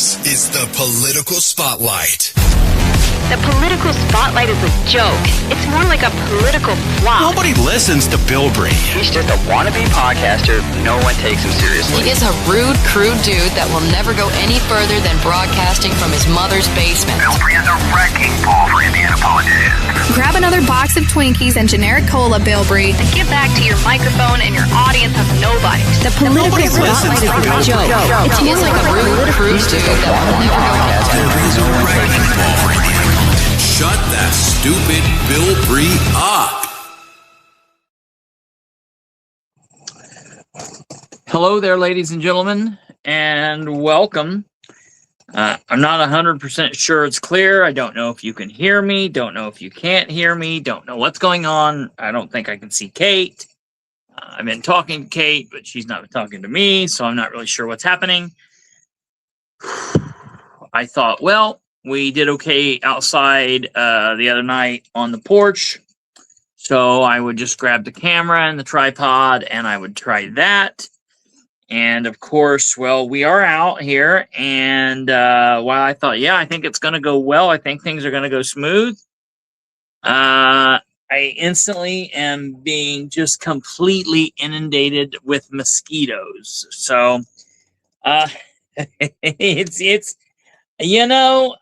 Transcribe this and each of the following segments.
This is the Political Spotlight. The Political Spotlight is a joke. It's more like a political flop. Nobody listens to Bilbrey. He's just a wannabe podcaster. No one takes him seriously. He is a rude, crude dude that will never go any further than broadcasting from his mother's basement. Bilbrey is a wrecking ball for Indiana politicians. Grab another box of Twinkies and generic cola, Bilbrey. And get back to your microphone and your audience of nobodies. The Political Spotlight is a joke. He is like a rude, crude dude that will never go Bilbrey is a wrecking ball for Indiana politics. Shut that stupid Bilbrey up. Hello there, ladies and gentlemen, and welcome. I'm not 100% sure it's clear. I don't know if you can hear me. Don't know if you can't hear me. Don't know what's going on. I don't think I can see Kate. I've been talking to Kate, but she's not been talking to me, so I'm not really sure what's happening. I thought, well, we did okay outside the other night on the porch, so I would just grab the camera and the tripod, and I would try that. And, of course, well, we are out here, and while I thought, yeah, I think it's going to go well, I think things are going to go smooth, I instantly am being just completely inundated with mosquitoes. So, it's you know,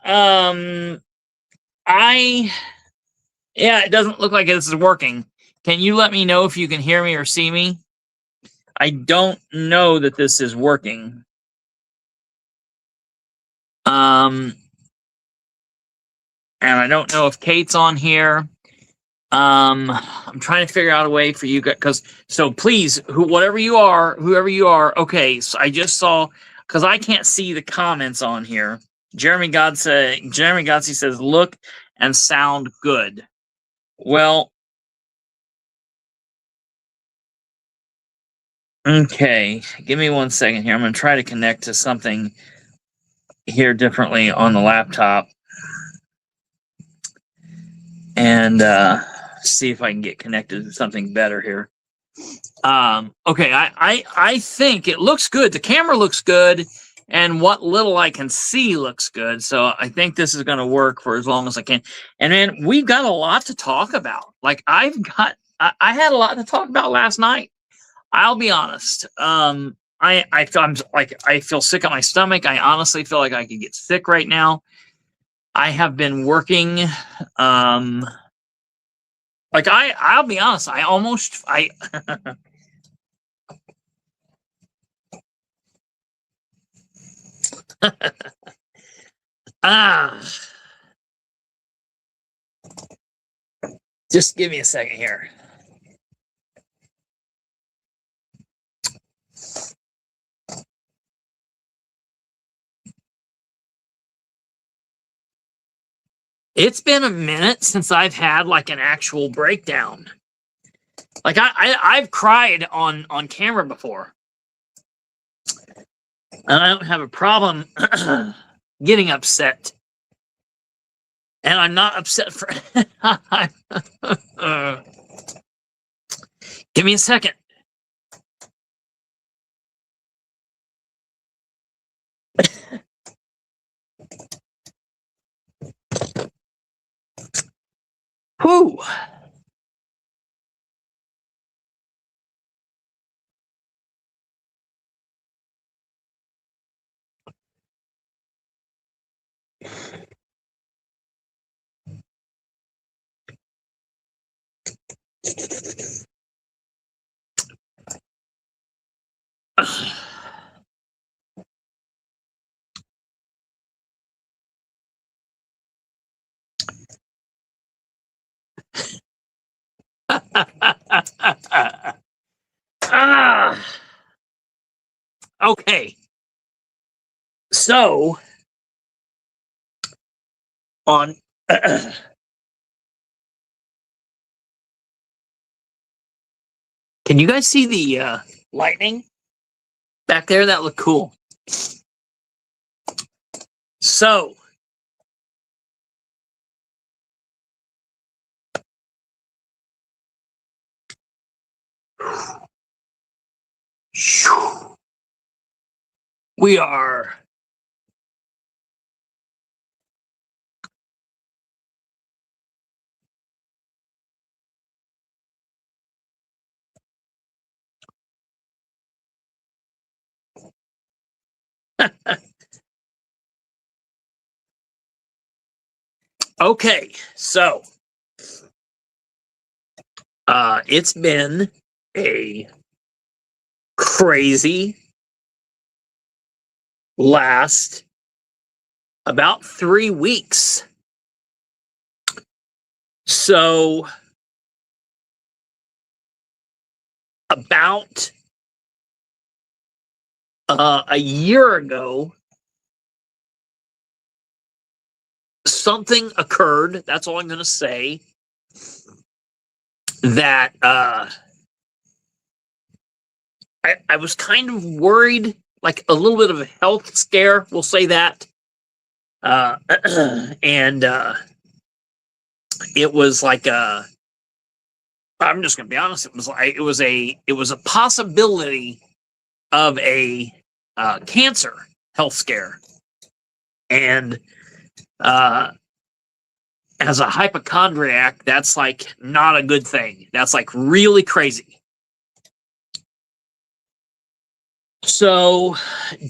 it doesn't look like this is working. Can you let me know if you can hear me or see me? I don't know that this is working. And I don't know if Kate's on here. I'm trying to figure out a way for you guys, so please, whoever you are, okay, so I just saw, because I can't see the comments on here. Jeremy Godsey says, look and sound good. Well, okay, give me 1 second here. I'm going to try to connect to something here differently on the laptop and see if I can get connected to something better here. Okay, I think it looks good. The camera looks good. And what little I can see looks good. So I think this is going to work for as long as I can. And then we've got a lot to talk about. Like I had a lot to talk about last night. I'll be honest. I'm like, I feel sick at my stomach. I honestly feel like I could get sick right now. I have been working. Like I'll be honest. Just give me a second here. It's been a minute since I've had like an actual breakdown. Like I've cried on camera before. And I don't have a problem getting upset. And I'm not upset for... Give me a second. Whew. Okay. So on can you guys see the lightning back there? That looked cool. So we are Okay, so it's been a crazy last about 3 weeks. So about a year ago, something occurred. That's all I'm going to say. That I was kind of worried, like a little bit of a health scare. We'll say that. And it was like I'm just going to be honest. It was a possibility of a cancer health scare, and as a hypochondriac, that's like not a good thing. That's like really crazy. So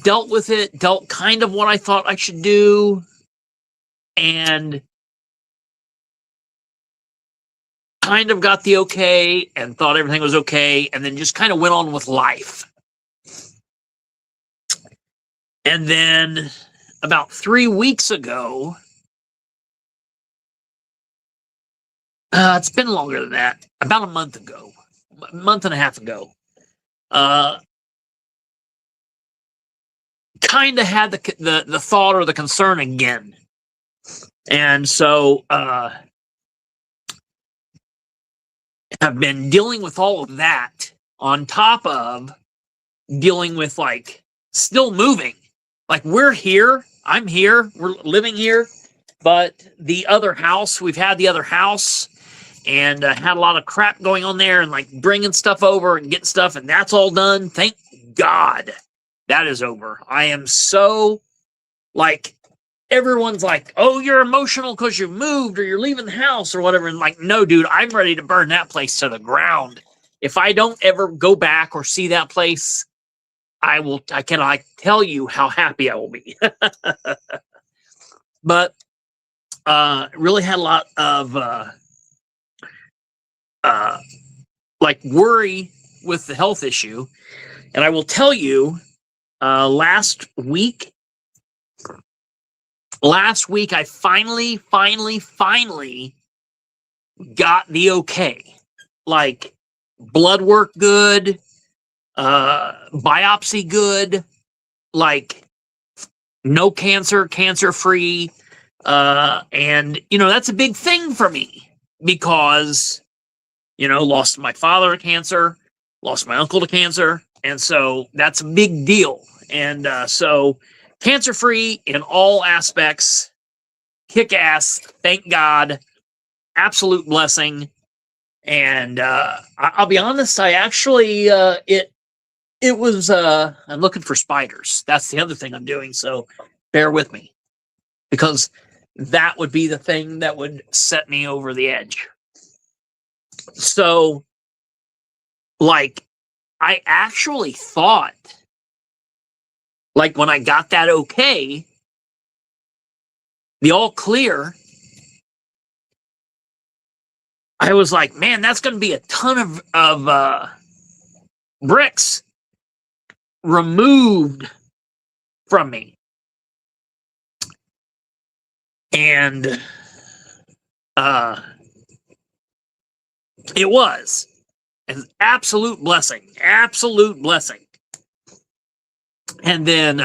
dealt with it, dealt kind of what I thought I should do, and kind of got the okay and thought everything was okay, and then just kind of went on with life. And then about 3 weeks ago, it's been longer than that, about a month and a half ago, kind of had the thought or the concern again. And so have been dealing with all of that on top of dealing with like still moving. Like we're here, I'm here, we're living here, but the other house, we've had the other house and had a lot of crap going on there and like bringing stuff over and getting stuff, and that's all done. Thank God that is over. I am so like, everyone's like, oh, you're emotional because you moved or you're leaving the house or whatever. And like, no, dude, I'm ready to burn that place to the ground. If I don't ever go back or see that place, I cannot tell you how happy I will be. But really had a lot of like worry with the health issue. And I will tell you, last week I finally got the okay. Like blood work good, biopsy good, like no cancer free. And that's a big thing for me because, lost my father to cancer, lost my uncle to cancer. And so that's a big deal. And so cancer free in all aspects, kick ass, thank God, absolute blessing. And I'll be honest, I actually, it was, I'm looking for spiders. That's the other thing I'm doing. So bear with me, because that would be the thing that would set me over the edge. So, like, I actually thought, like, when I got that okay, the all clear, I was like, man, that's going to be a ton of bricks removed from me. And it was an absolute blessing. And then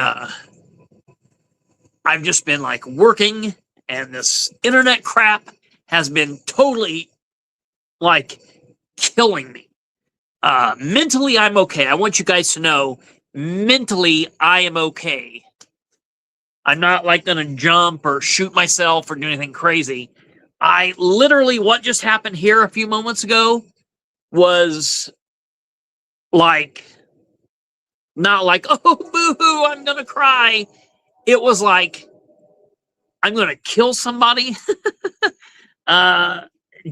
I've just been like working, and this internet crap has been totally like killing me. Mentally, I'm okay. I want you guys to know, mentally, I am okay. I'm not like going to jump or shoot myself or do anything crazy. I literally, what just happened here a few moments ago was like, not like, oh, boo-hoo, I'm going to cry. It was like, I'm going to kill somebody,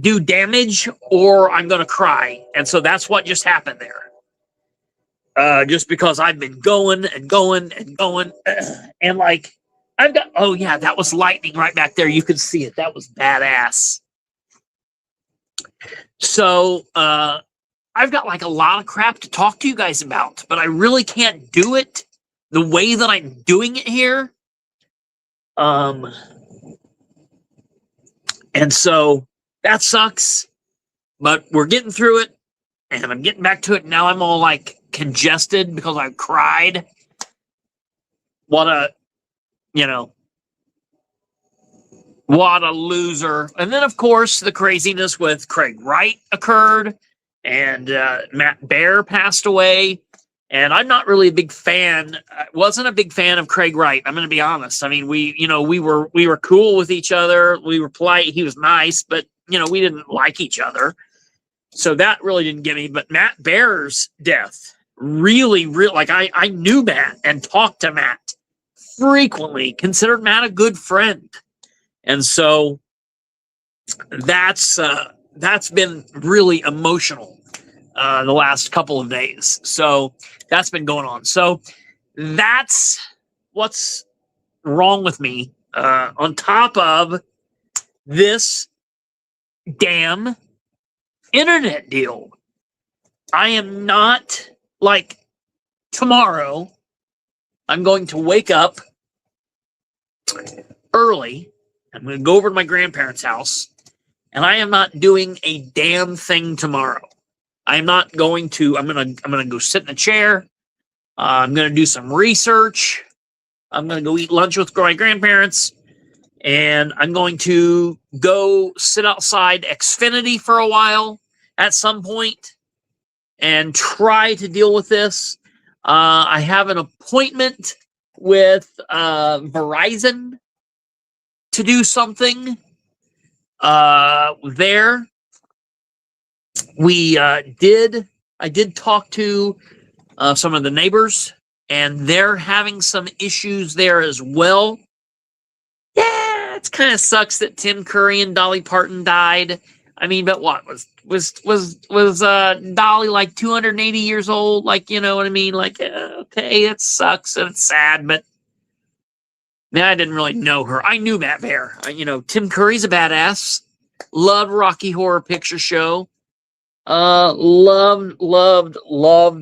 do damage, or I'm going to cry. And so that's what just happened there. Just because I've been going and going and going. And like, oh yeah, that was lightning right back there. You could see it. That was badass. So, I've got like a lot of crap to talk to you guys about, but I really can't do it the way that I'm doing it here. And so that sucks, but we're getting through it, and I'm getting back to it. Now I'm all like congested because I cried. What a loser. And then, of course, the craziness with Craig Wright occurred, and Matt Baer passed away. And I'm not really a big fan. I wasn't a big fan of Craig Wright. I'm going to be honest. I mean, we were cool with each other. We were polite. He was nice, but we didn't like each other. So that really didn't get me. But Matt Baer's death really, like I knew Matt and talked to Matt frequently, considered Matt a good friend. And so that's been really emotional the last couple of days. So that's been going on. So that's what's wrong with me. On top of this damn internet deal. I am not like tomorrow. I'm going to wake up early. I'm going to go over to my grandparents' house, and I am not doing a damn thing tomorrow. I'm not going to. I'm going to go sit in a chair. I'm going to do some research. I'm going to go eat lunch with my grandparents, and I'm going to go sit outside Xfinity for a while at some point and try to deal with this. I have an appointment with Verizon to do something there. I did talk to some of the neighbors, and they're having some issues there as well. Yeah, it kind of sucks that Tim Curry and Dolly Parton died. I mean, but what was Dolly like 280 years old? Like, you know what I mean? Like, okay, it sucks and it's sad, but man, I didn't really know her. I knew Matt Baer. Tim Curry's a badass. Loved Rocky Horror Picture Show. Loved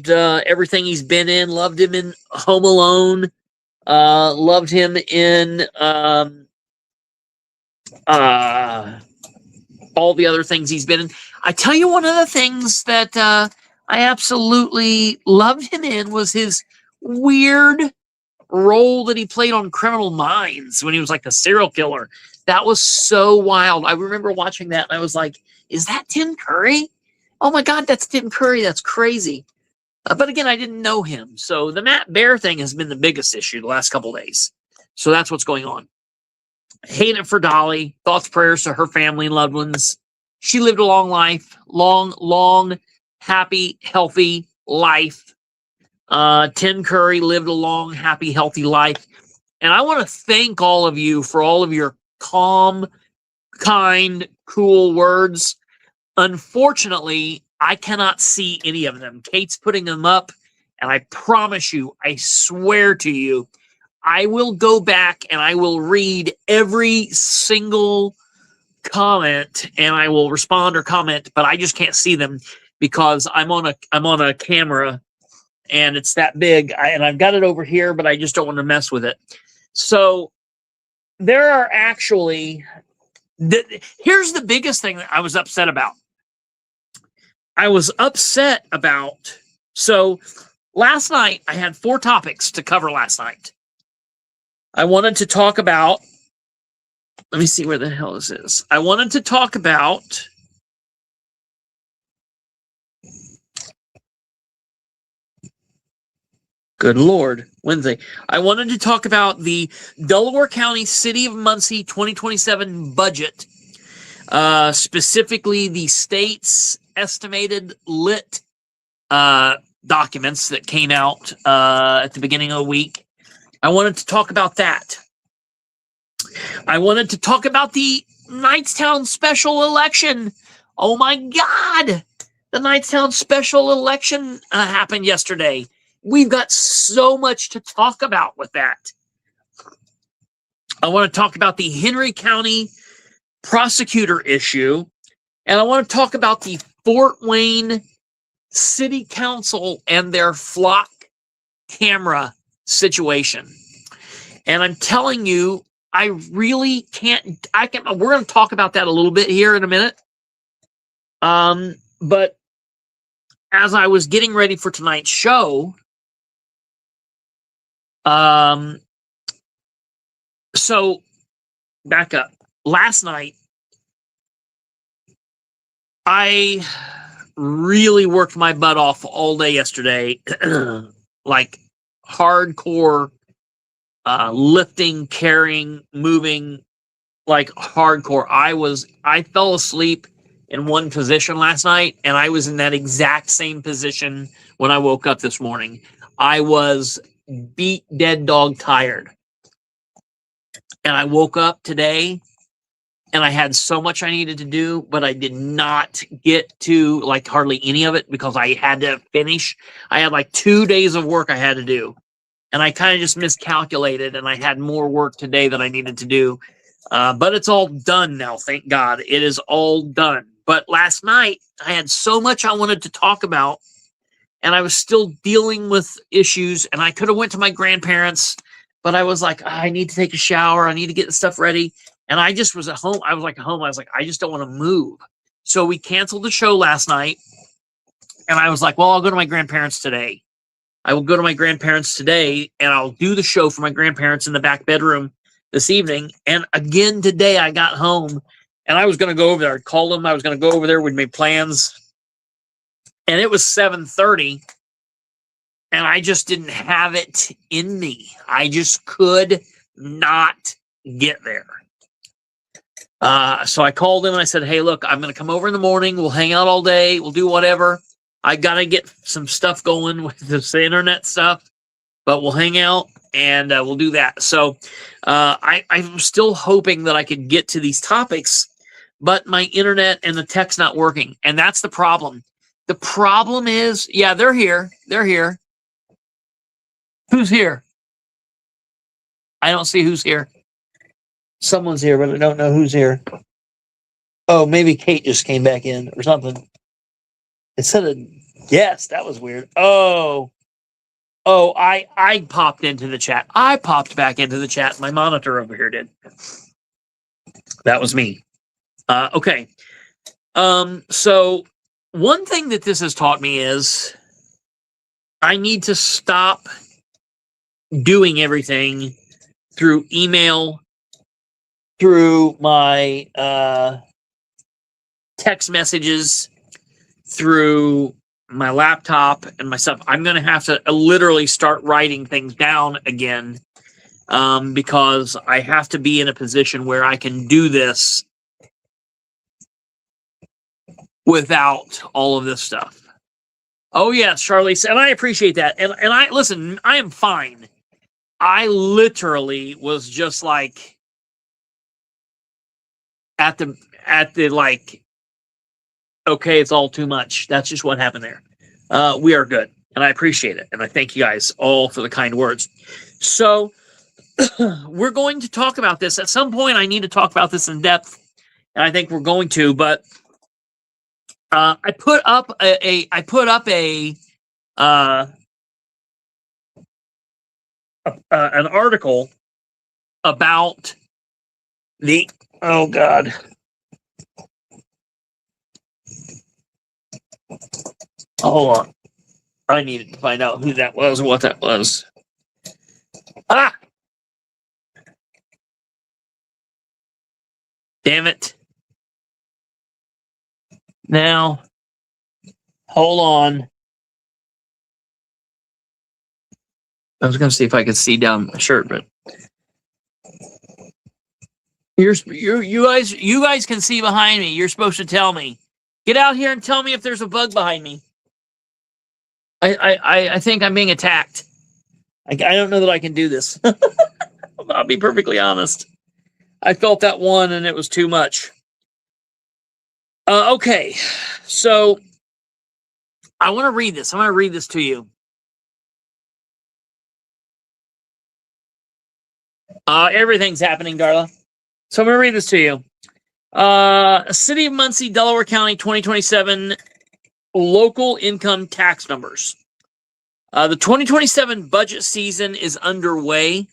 everything he's been in. Loved him in Home Alone. Loved him in all the other things he's been in. I tell you, one of the things that I absolutely loved him in was his weird role that he played on Criminal Minds when he was like a serial killer. That was so wild. I remember watching that and I was like, is that Tim Curry? Oh my God, that's Tim Curry. That's crazy. But again, I didn't know him. So the Matt Baer thing has been the biggest issue the last couple of days. So that's what's going on. Hate it for Dolly. Thoughts, prayers to her family and loved ones. She lived a long life. Long, happy, healthy life. Tim Curry lived a long, happy, healthy life. And I want to thank all of you for all of your calm, kind, cool words. Unfortunately, I cannot see any of them. Kate's putting them up, and I promise you, I swear to you, I will go back and I will read every single comment, and I will respond or comment, but I just can't see them because I'm on a camera, and it's that big, and I've got it over here, but I just don't want to mess with it. So there are actually, here's the biggest thing that I was upset about. So last night, I had 4 topics to cover last night. I wanted to talk about, let me see where the hell this is. I wanted to talk about good Lord, Wednesday. I wanted to talk about the Delaware County City of Muncie 2027 budget, specifically the state's estimated lit documents that came out at the beginning of the week. I wanted to talk about that. I wanted to talk about the Knightstown special election. Oh my God! The Knightstown special election happened yesterday. We've got so much to talk about with that. I want to talk about the Henry County prosecutor issue, and I want to talk about the Fort Wayne City Council and their flock camera situation. And I'm telling you, I really can't. We're going to talk about that a little bit here in a minute. But as I was getting ready for tonight's show, so back up. Last night, I really worked my butt off all day yesterday, like hardcore, lifting, carrying, moving, like hardcore. I fell asleep in one position last night, and I was in that exact same position when I woke up this morning. I was beat dead dog tired. And I woke up today and I had so much I needed to do, but I did not get to like hardly any of it because I had to finish. I had like 2 days of work I had to do, and I kind of just miscalculated, and I had more work today that I needed to do. But it's all done now. Thank God. It is all done. But last night I had so much I wanted to talk about, and I was still dealing with issues, and I could have went to my grandparents', but I was like, I need to take a shower. I need to get the stuff ready. And I just was at home. I was like, I just don't want to move. So we canceled the show last night. And I was like, well, I'll go to my grandparents today. I will go to my grandparents today, and I'll do the show for my grandparents in the back bedroom this evening. And again, today I got home, and I was going to go over there. I called them. I was going to go over there. We'd made plans. And it was 7:30. And I just didn't have it in me. I just could not get there. So I called him and I said, hey, look, I'm going to come over in the morning. We'll hang out all day. We'll do whatever. I got to get some stuff going with this internet stuff, but we'll hang out and we'll do that. So I'm still hoping that I could get to these topics, but my internet and the tech's not working. And that's the problem. The problem is, yeah, they're here. They're here. Who's here? I don't see who's here. Someone's here, but I don't know who's here. Oh, maybe Kate just came back in or something. It said a yes. That was weird. Oh, I popped into the chat. I popped back into the chat. My monitor over here did. That was me. Okay. So one thing that this has taught me is I need to stop doing everything through email, through my text messages, through my laptop and my stuff. I'm going to have to literally start writing things down again because I have to be in a position where I can do this without all of this stuff. Oh, yes, Charlize, and I appreciate that. And I listen, I am fine. I literally was just like at the like, okay, it's all too much. That's just what happened there. We are good, and I appreciate it, and I thank you guys all for the kind words. So we're going to talk about this at some point. I need to talk about this in depth, and I think we're going to. But I put up an article about the, oh God. Hold on. I needed to find out who that was or what that was. Ah! Damn it. Now, hold on. I was going to see if I could see down my shirt, but you guys can see behind me. You're supposed to tell me. Get out here and tell me if there's a bug behind me. I think I'm being attacked. I don't know that I can do this. I'll be perfectly honest. I felt that one and it was too much. Okay, so I want to read this. I'm going to read this to you. Everything's happening, Darla. So I'm going to read this to you. City of Muncie, Delaware County, 2027 local income tax numbers. The 2027 budget season is underway.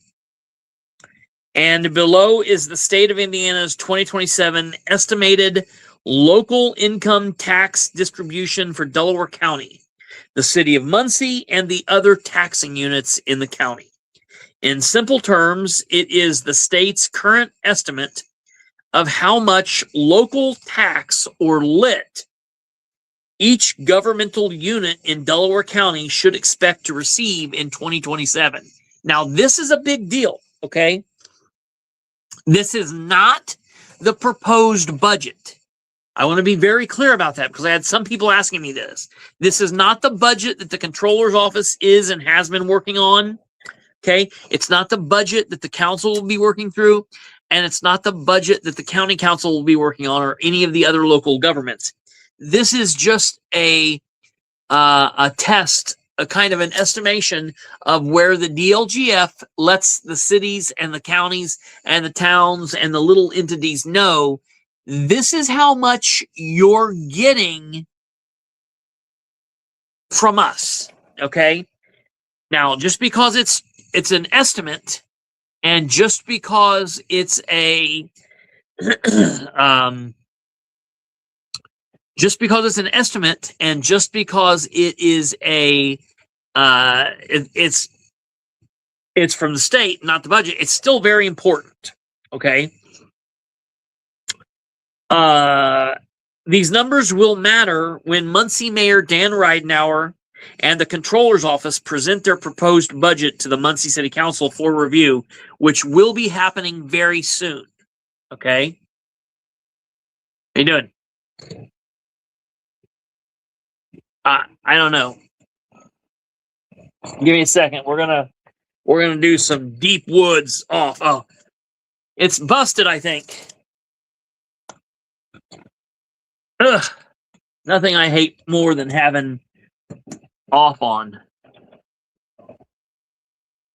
And below is the state of Indiana's 2027 estimated local income tax distribution for Delaware County, the city of Muncie, and the other taxing units in the county. In simple terms, it is the state's current estimate of how much local tax or lit each governmental unit in Delaware County should expect to receive in 2027. Now, this is a big deal, okay? This is not the proposed budget. I want to be very clear about that because I had some people asking me this. This is not the budget that the controller's office is and has been working on. Okay? It's not the budget that the council will be working through, and it's not the budget that the county council will be working on or any of the other local governments. This is just a test, a kind of an estimation of where the DLGF lets the cities and the counties and the towns and the little entities know this is how much you're getting from us. Okay? Now, just because it's an estimate, and just because it's a just because it's an estimate, and just because it is a it's from the state, not the budget, it's still very important. Okay. These numbers will matter when Muncie Mayor Dan Ridenour and the Controller's Office present their proposed budget to the Muncie City Council for review, which will be happening very soon. Okay? How you doing? I don't know. Give me a second. We're gonna do some deep woods off. Oh, it's busted, I think. Ugh. Nothing I hate more than having off on.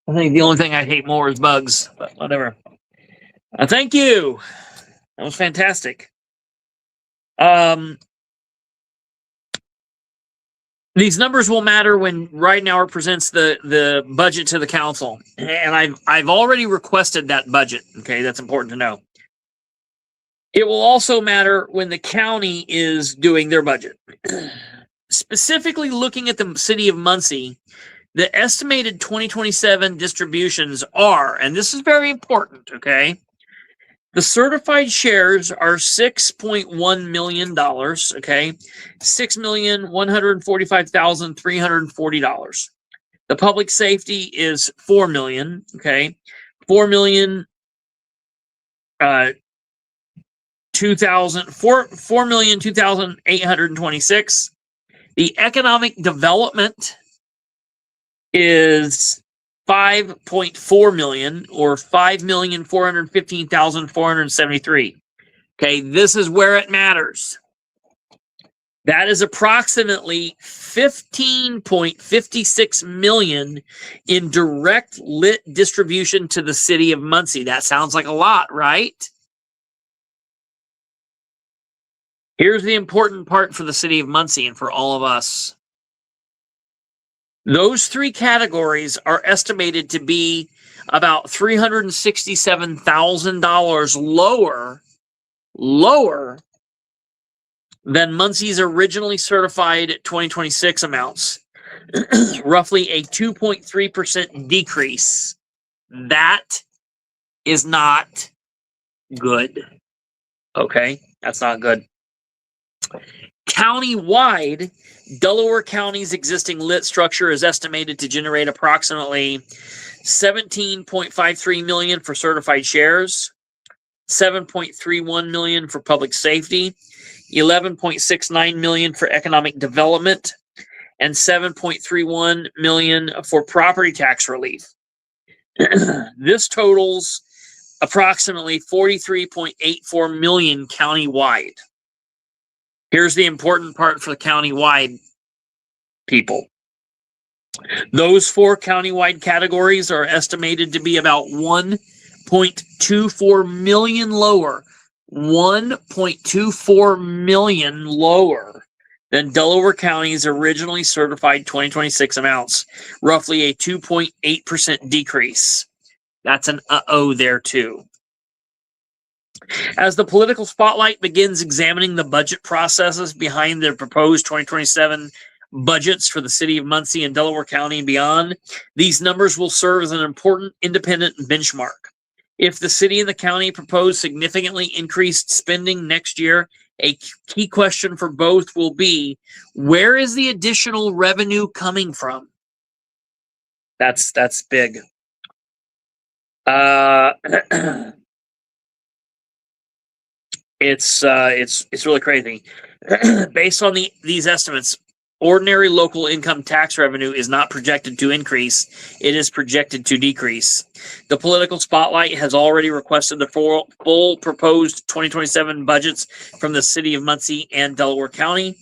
I think the only thing I hate more is bugs, but whatever. Thank you. That was fantastic. These numbers will matter when Ridenour presents the budget to the council, and I've already requested that budget. Okay, that's important to know. It will also matter when the county is doing their budget. Specifically looking at the city of Muncie, the estimated 2027 distributions are, and this is very important, okay? The certified shares are $6.1 million, okay? $6,145,340. The public safety is $4 million, okay? $4,2,826. The economic development is $5.4 million, or $5,415,473. Okay, this is where it matters. That is approximately $15.56 million in direct lit distribution to the city of Muncie. That sounds like a lot, right? Here's the important part for the city of Muncie and for all of us. Those three categories are estimated to be about $367,000 lower than Muncie's originally certified 2026 amounts. Roughly a 2.3% decrease. That is not good. Okay, that's not good. County-wide, Delaware County's existing lit structure is estimated to generate approximately $17.53 million for certified shares, $7.31 million for public safety, $11.69 million for economic development, and $7.31 million for property tax relief. This totals approximately $43.84 million countywide. Here's the important part for the countywide people. Those four countywide categories are estimated to be about 1 1.24 million lower. 1.24 million lower than Delaware County's originally certified 2026 amounts, roughly a 2.8% decrease. That's an uh-oh there too. As the political spotlight begins examining the budget processes behind the proposed 2027 budgets for the city of Muncie and Delaware County and beyond, these numbers will serve as an important independent benchmark. If the city and the county propose significantly increased spending next year, a key question for both will be, where is the additional revenue coming from? That's big. It's really crazy. Based on these estimates, ordinary local income tax revenue is not projected to increase. It is projected to decrease. The political spotlight has already requested the full proposed 2027 budgets from the city of Muncie and Delaware County,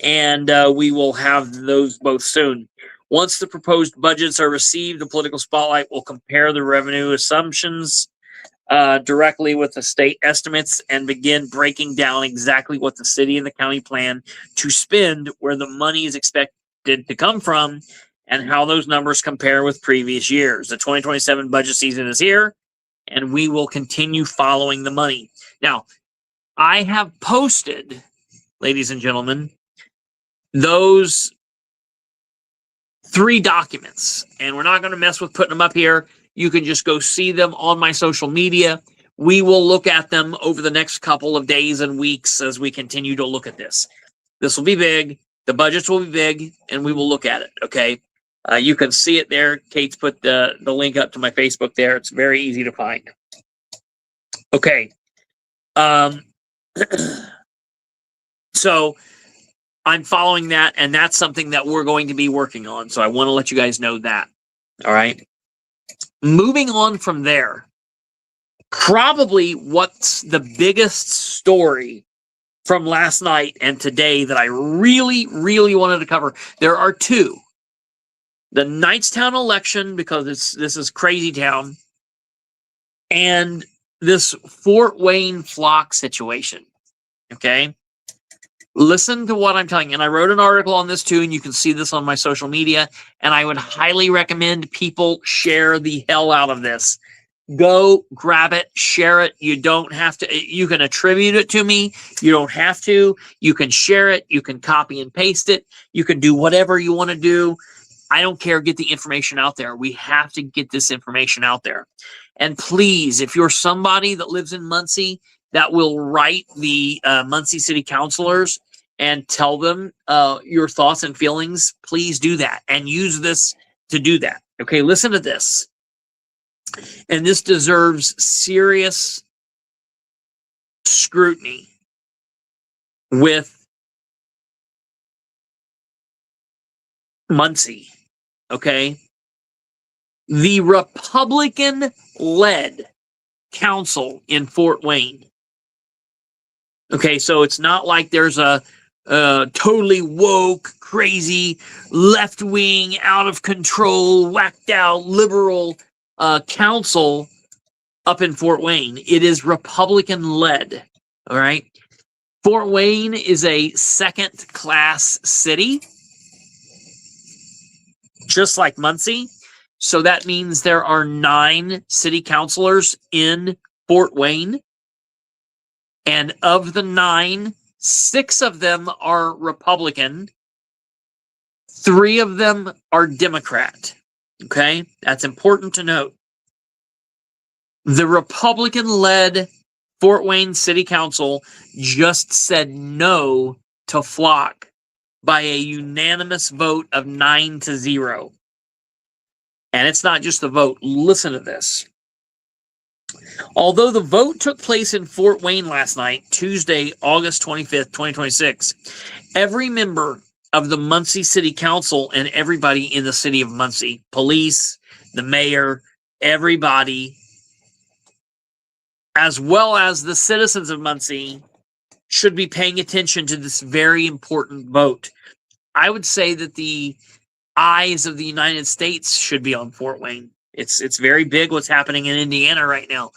and we will have those both soon. Once the proposed budgets are received, the political spotlight will compare the revenue assumptions directly with the state estimates and begin breaking down exactly what the city and the county plan to spend, where the money is expected to come from, and how those numbers compare with previous years. The 2027 budget season is here, and we will continue following the money. Now, I have posted, ladies and gentlemen, those 3 documents, and we're not going to mess with putting them up here. You can just go see them on my social media. We will look at them over the next couple of days and weeks as we continue to look at this. This will be big. The budgets will be big, and we will look at it, okay? You can see it there. Kate's put the link up to my Facebook there. It's very easy to find. Okay. So I'm following that, and that's something that we're going to be working on. So I want to let you guys know that. All right. Moving on from there, probably what's the biggest story from last night and today that I really, really wanted to cover. There are 2. The Knightstown election, because this is crazy town, and this Fort Wayne flock situation. Okay? Listen to what I'm telling you. And I wrote an article on this too, and you can see this on my social media. And I would highly recommend people share the hell out of this. Go grab it, share it. You don't have to. You can attribute it to me. You don't have to. You can share it. You can copy and paste it. You can do whatever you want to do. I don't care. Get the information out there. We have to get this information out there. And please, if you're somebody that lives in Muncie that will write the Muncie City Councilors and tell them your thoughts and feelings, please do that and use this to do that. Okay, listen to this. And this deserves serious scrutiny with Muncie. Okay? The Republican-led council in Fort Wayne. Okay, so it's not like there's a totally woke, crazy, left-wing, out of control, whacked out, liberal council up in Fort Wayne. It is Republican-led, all right? Fort Wayne is a second-class city, just like Muncie. So that means there are 9 city councilors in Fort Wayne. And of the 9, 6 of them are Republican. 3 of them are Democrat. Okay? That's important to note. The Republican-led Fort Wayne City Council just said no to flock by a unanimous vote of 9-0. And it's not just the vote. Listen to this. Although the vote took place in Fort Wayne last night, Tuesday, August 25th, 2026, every member of the Muncie City Council and everybody in the city of Muncie, police, the mayor, everybody, as well as the citizens of Muncie, should be paying attention to this very important vote. I would say that the eyes of the United States should be on Fort Wayne. It's very big what's happening in Indiana right now.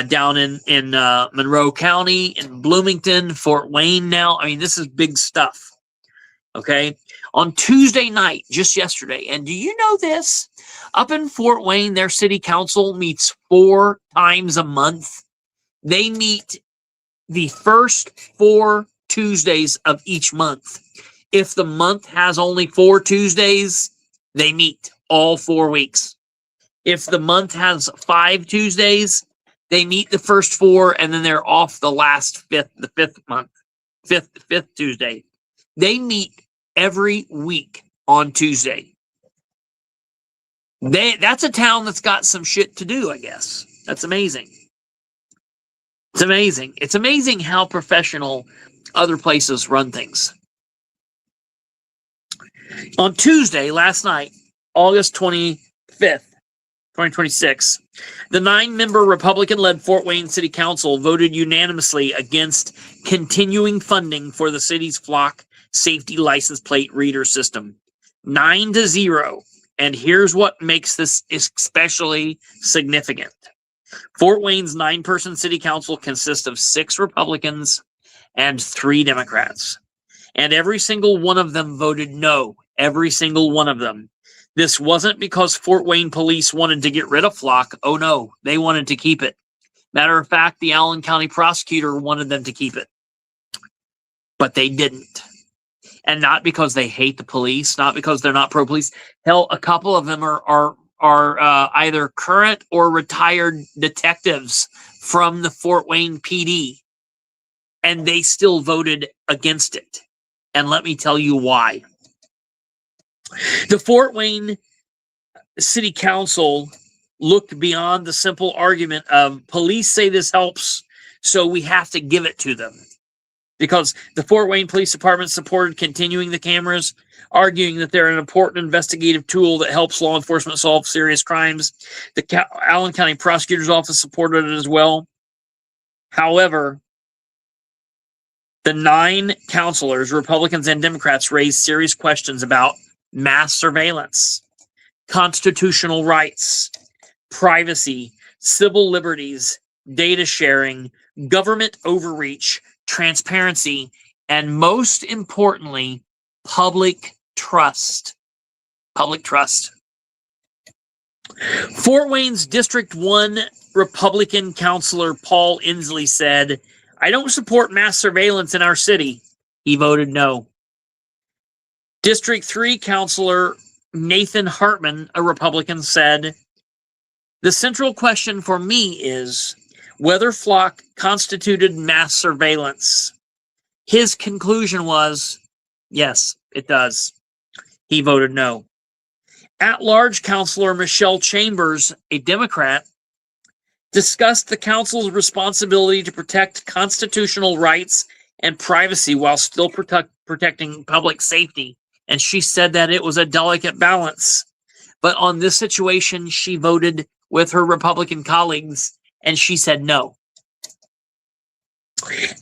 Down in Monroe County, in Bloomington, Fort Wayne now. I mean, this is big stuff. Okay? On Tuesday night, just yesterday, and do you know this? Up in Fort Wayne, their city council meets 4 times a month. They meet the first 4 Tuesdays of each month. If the month has only 4 Tuesdays, they meet all 4 weeks. If the month has 5 Tuesdays, they meet the first 4, and then they're off the last the fifth Tuesday. They meet every week on Tuesday. That's a town that's got some shit to do, I guess. That's amazing. It's amazing. It's amazing how professional other places run things. On Tuesday, last night, August 25th, 2026, the 9-member Republican-led Fort Wayne City Council voted unanimously against continuing funding for the city's flock safety license plate reader system. 9-0. And here's what makes this especially significant. Fort Wayne's 9-person city council consists of 6 Republicans and 3 Democrats. And every single one of them voted no. Every single one of them. This wasn't because Fort Wayne police wanted to get rid of flock. Oh no, they wanted to keep it. Matter of fact, the Allen County prosecutor wanted them to keep it. But they didn't. And not because they hate the police, not because they're not pro-police. Hell, a couple of them are either current or retired detectives from the Fort Wayne PD. And they still voted against it. And let me tell you why. The Fort Wayne City Council looked beyond the simple argument of police say this helps, so we have to give it to them. Because the Fort Wayne Police Department supported continuing the cameras, arguing that they're an important investigative tool that helps law enforcement solve serious crimes. The Allen County Prosecutor's Office supported it as well. However, the 9 counselors, Republicans and Democrats, raised serious questions about mass surveillance, constitutional rights, privacy, civil liberties, data sharing, government overreach, transparency, and most importantly, public trust. Public trust. Fort Wayne's District 1 Republican counselor Paul Inslee said, "I don't support mass surveillance in our city." He voted no. District 3 Councilor Nathan Hartman, a Republican, said, "The central question for me is whether flock constituted mass surveillance." His conclusion was, yes, it does. He voted no. At-large Councilor Michelle Chambers, a Democrat, discussed the council's responsibility to protect constitutional rights and privacy while still protecting public safety. And she said that it was a delicate balance. But on this situation, she voted with her Republican colleagues, and she said no.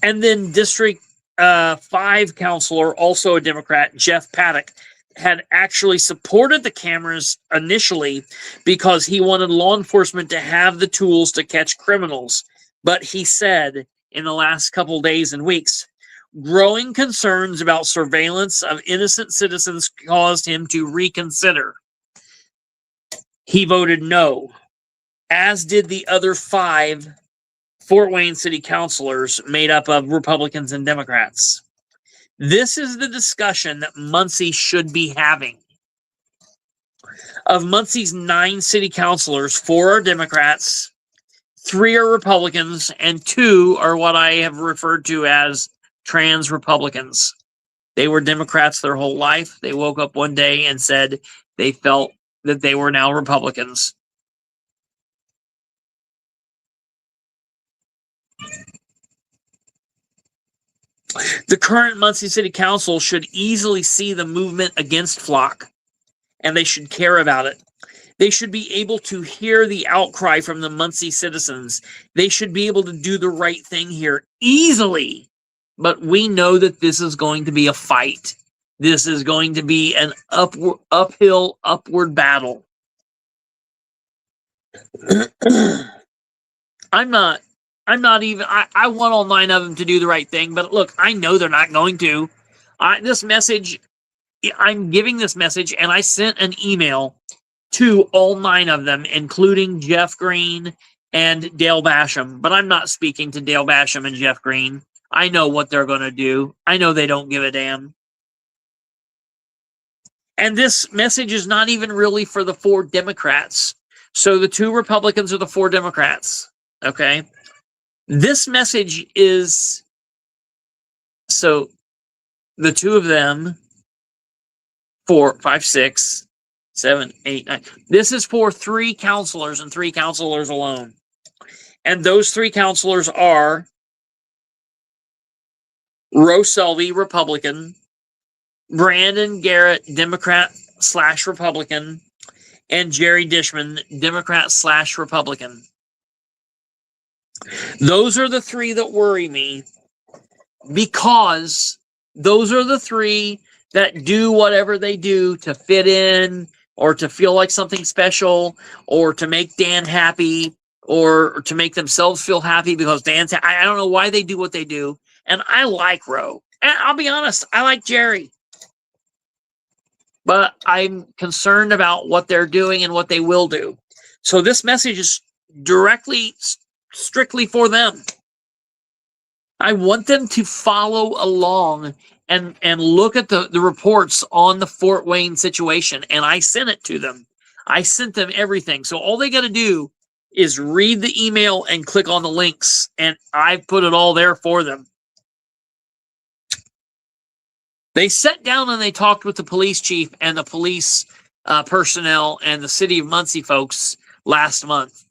And then District 5 Councilor, also a Democrat, Jeff Paddock, had actually supported the cameras initially because he wanted law enforcement to have the tools to catch criminals. But he said in the last couple days and weeks, growing concerns about surveillance of innocent citizens caused him to reconsider. He voted no, as did the other 5 Fort Wayne City Councilors made up of Republicans and Democrats. This is the discussion that Muncie should be having. Of Muncie's 9 city councilors, 4 are Democrats, 3 are Republicans, and 2 are what I have referred to as trans Republicans. They were Democrats their whole life. They woke up one day and said they felt that they were now Republicans. The current Muncie City Council should easily see the movement against flock, and they should care about it. They should be able to hear the outcry from the Muncie citizens. They should be able to do the right thing here easily. But we know that this is going to be a fight. This is going to be an upward battle. I'm not even, I want all 9 of them to do the right thing, but look, I know they're not going to. This message, I'm giving this message, and I sent an email to all 9 of them, including Jeff Green and Dale Basham, but I'm not speaking to Dale Basham and Jeff Green. I know what they're going to do. I know they don't give a damn. And this message is not even really for the 4 Democrats. So the 2 Republicans are the 4 Democrats. Okay. This message is, so the 2 of them, 4, 5, 6, 7, 8, 9. This is for 3 counselors and 3 counselors alone. And those 3 counselors are Rose Selby, Republican, Brandon Garrett, Democrat/Republican, and Jerry Dishman, Democrat/Republican. Those are the 3 that worry me, because those are the 3 that do whatever they do to fit in, or to feel like something special, or to make Dan happy, or to make themselves feel happy because Dan's I don't know why they do what they do. And I like Roe. And I'll be honest, I like Jerry. But I'm concerned about what they're doing and what they will do. So this message is strictly for them. I want them to follow along and look at the reports on the Fort Wayne situation. And I sent it to them. I sent them everything. So all they got to do is read the email and click on the links. And I put it all there for them. They sat down and they talked with the police chief and the police personnel and the city of Muncie folks last month.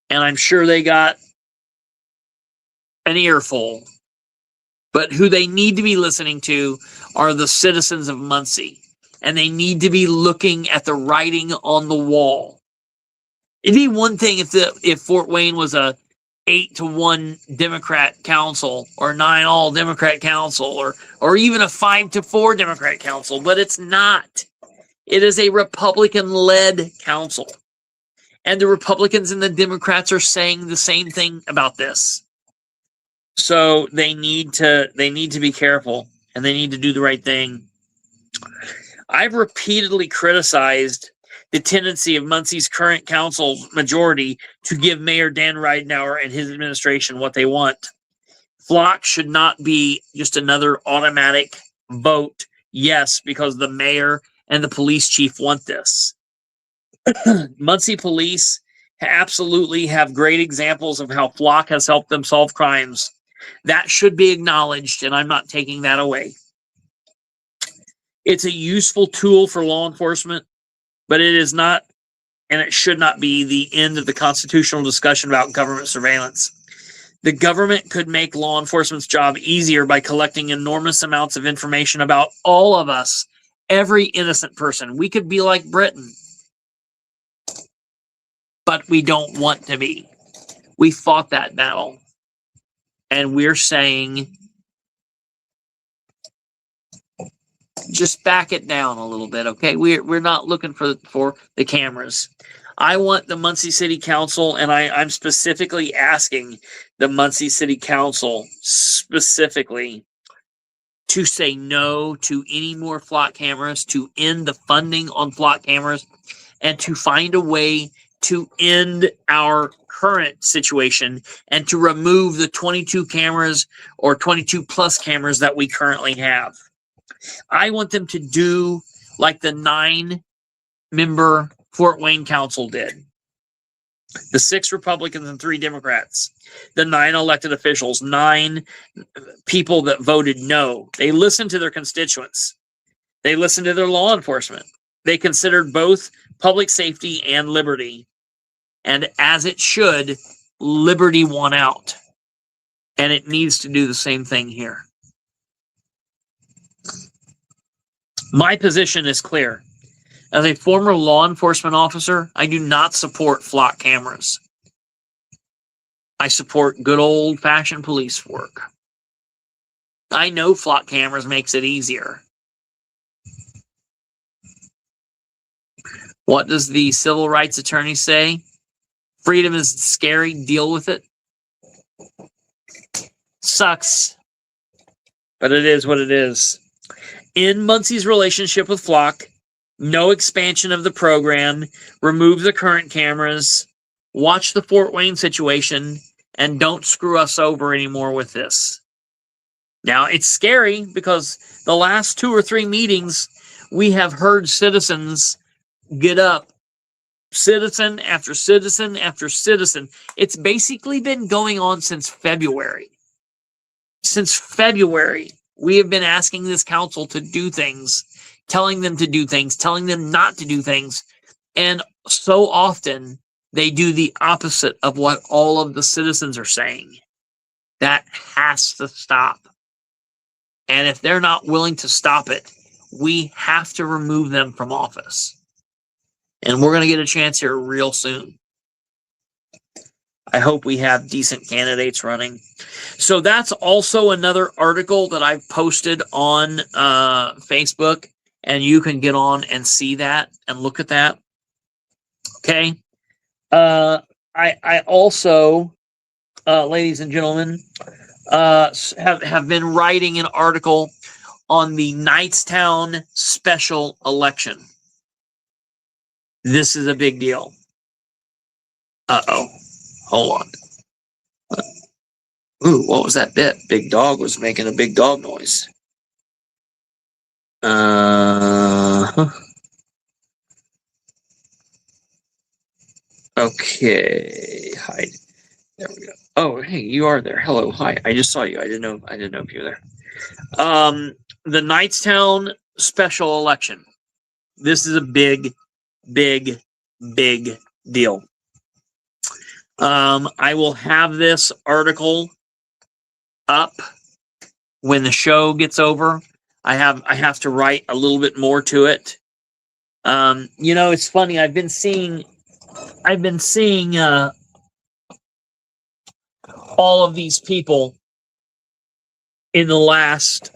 And I'm sure they got an earful. But who they need to be listening to are the citizens of Muncie. And they need to be looking at the writing on the wall. It'd be one thing if Fort Wayne was a 8-1 Democrat council, or 9-all Democrat council, or even a 5-4 Democrat council, but it's not. It is a Republican-led council. And the Republicans and the Democrats are saying the same thing about this. So they need to be careful, and they need to do the right thing. I've repeatedly criticized the tendency of Muncie's current council majority to give Mayor Dan Ridenour and his administration what they want. Flock should not be just another automatic vote, yes, because the mayor and the police chief want this. Muncie police absolutely have great examples of how Flock has helped them solve crimes. That should be acknowledged, and I'm not taking that away. It's a useful tool for law enforcement, but it is not, and it should not be, the end of the constitutional discussion about government surveillance. The government could make law enforcement's job easier by collecting enormous amounts of information about all of us, every innocent person. We could be like Britain, but we don't want to be. We fought that battle, and we're saying, just back it down a little bit, okay? We're not looking for the cameras. I want the Muncie City Council, and I'm specifically asking the Muncie City Council specifically to say no to any more flock cameras, to end the funding on flock cameras, and to find a way to end our current situation and to remove the 22 cameras or 22 plus cameras that we currently have. I want them to do like the 9-member Fort Wayne Council did. The 6 Republicans and 3 Democrats. The 9 elected officials, 9 people that voted no. They listened to their constituents. They listened to their law enforcement. They considered both public safety and liberty. And as it should, liberty won out. And it needs to do the same thing here. My position is clear. As a former law enforcement officer, I do not support flock cameras. I support good old-fashioned police work. I know flock cameras makes it easier. What does the civil rights attorney say? Freedom is scary. Deal with it. Sucks, but it is what it is. In Muncie's relationship with Flock, no expansion of the program, remove the current cameras, watch the Fort Wayne situation, and don't screw us over anymore with this. Now, it's scary because the last 2 or 3 meetings, we have heard citizens get up, citizen after citizen after citizen. It's basically been going on since February. Since February, we have been asking this council to do things, telling them to do things, telling them not to do things. And so often they do the opposite of what all of the citizens are saying. That has to stop. And if they're not willing to stop it, we have to remove them from office. And we're going to get a chance here real soon. I hope we have decent candidates running. So that's also another article that I've posted on Facebook, and you can get on and see that and look at that. Okay. I also, ladies and gentlemen, have been writing an article on the Knightstown special election. This is a big deal. Uh-oh. Hold on. Ooh, what was that bit? Big dog was making a big dog noise. Okay. Hide. There we go. Oh, hey, you are there. Hello. Hi. I just saw you. I didn't know if you were there. The Knightstown special election. This is a big deal. I will have this article up when the show gets over. I have to write a little bit more to it. It's funny. I've been seeing all of these people in the last,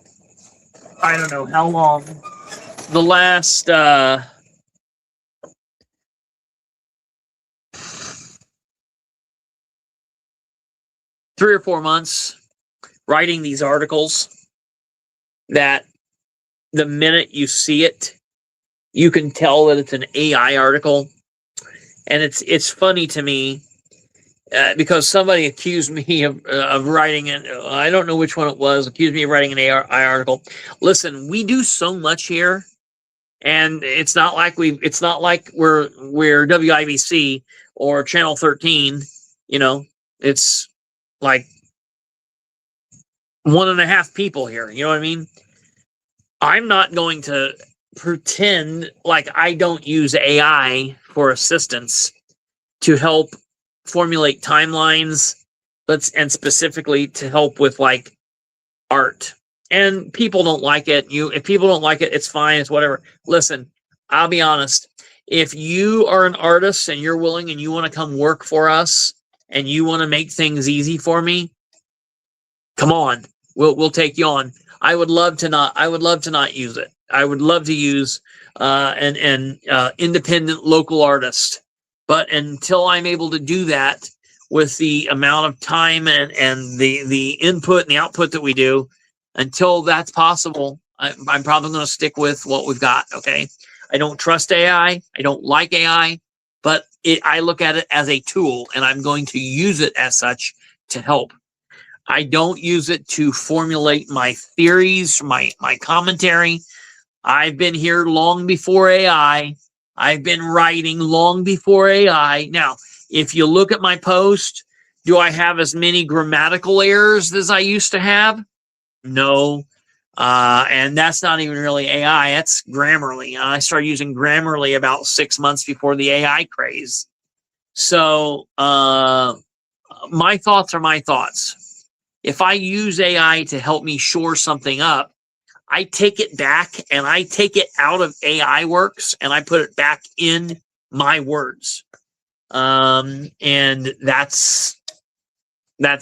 I don't know how long, the last 3 or 4 months writing these articles that the minute you see it, you can tell that it's an AI article. And it's funny to me because somebody accused me of writing it. I don't know which one it was. Accused me of writing an AI article. Listen, we do so much here, and it's not like we're WIBC or Channel 13. It's like 1.5 people here. You know what I mean? I'm not going to pretend like I don't use AI for assistance to help formulate timelines, and specifically to help with like art. And people don't like it. If people don't like it, it's fine. It's whatever. Listen, I'll be honest. If you are an artist and you're willing and you want to come work for us and you want to make things easy for me, come on. We'll take you on. I would love to not use it. I would love to use an independent local artist. But until I'm able to do that with the amount of time and the input and the output that we do, until that's possible, I'm probably going to stick with what we've got, okay? I don't trust AI. I don't like AI, but I look at it as a tool, and I'm going to use it as such to help. I don't use it to formulate my theories, my commentary. I've been here long before AI. I've been writing long before AI. Now, if you look at my post, do I have as many grammatical errors as I used to have? No. And that's not even really AI. That's Grammarly. I started using Grammarly about 6 months before the AI craze. So my thoughts are my thoughts. If I use AI to help me shore something up, I take it back and I take it out of AI works and I put it back in my words. And that's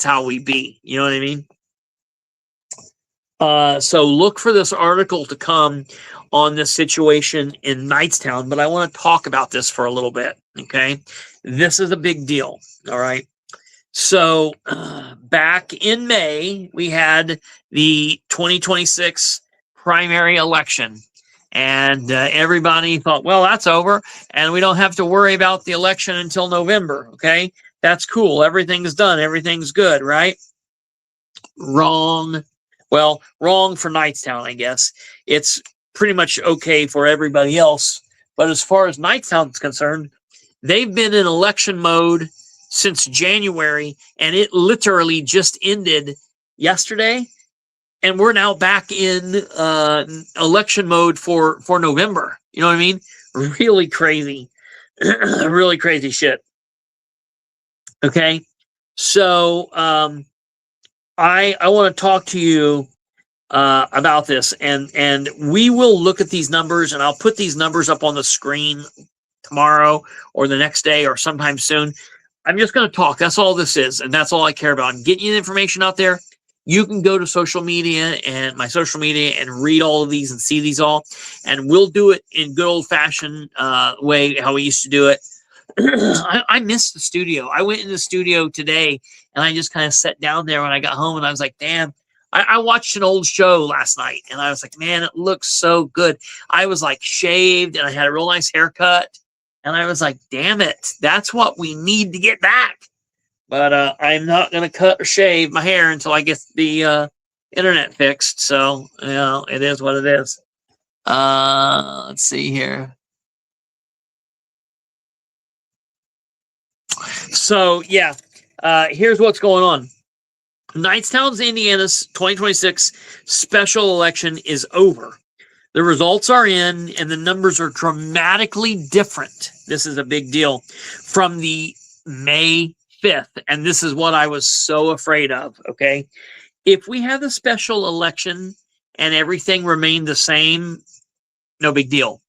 how we be. You know what I mean? So look for this article to come on this situation in Knightstown, but I want to talk about this for a little bit, okay? This is a big deal, all right? So back in May, we had the 2026 primary election, and everybody thought, well, that's over, and we don't have to worry about the election until November, okay? That's cool. Everything's done. Everything's good, right? Wrong. Well, wrong for Knightstown, I guess. It's pretty much okay for everybody else. But as far as Knightstown's concerned, they've been in election mode since January, and it literally just ended yesterday. And we're now back in election mode for November. You know what I mean? Really crazy. Really crazy shit. Okay? So, I want to talk to you about this, and we will look at these numbers, and I'll put these numbers up on the screen tomorrow or the next day or sometime soon. I'm just going to talk. That's all this is, and that's all I care about. And getting you the information out there. You can go to social media and my social media and read all of these and see these all, and we'll do it in good old-fashioned way, how we used to do it. I missed the studio. I went in the studio today, and I just kind of sat down there when I got home, and I was like, damn, I watched an old show last night, and I was like, man, it looks so good. I was like shaved, and I had a real nice haircut, and I was like, damn it, that's what we need to get back. But I'm not going to cut or shave my hair until I get the internet fixed, so, you know, it is what it is. Let's see here. So, yeah, here's what's going on. Knightstown's Indiana's 2026 special election is over. The results are in, and the numbers are dramatically different. This is a big deal from the May 5th, and this is what I was so afraid of, okay? If we have the special election and everything remained the same, no big deal.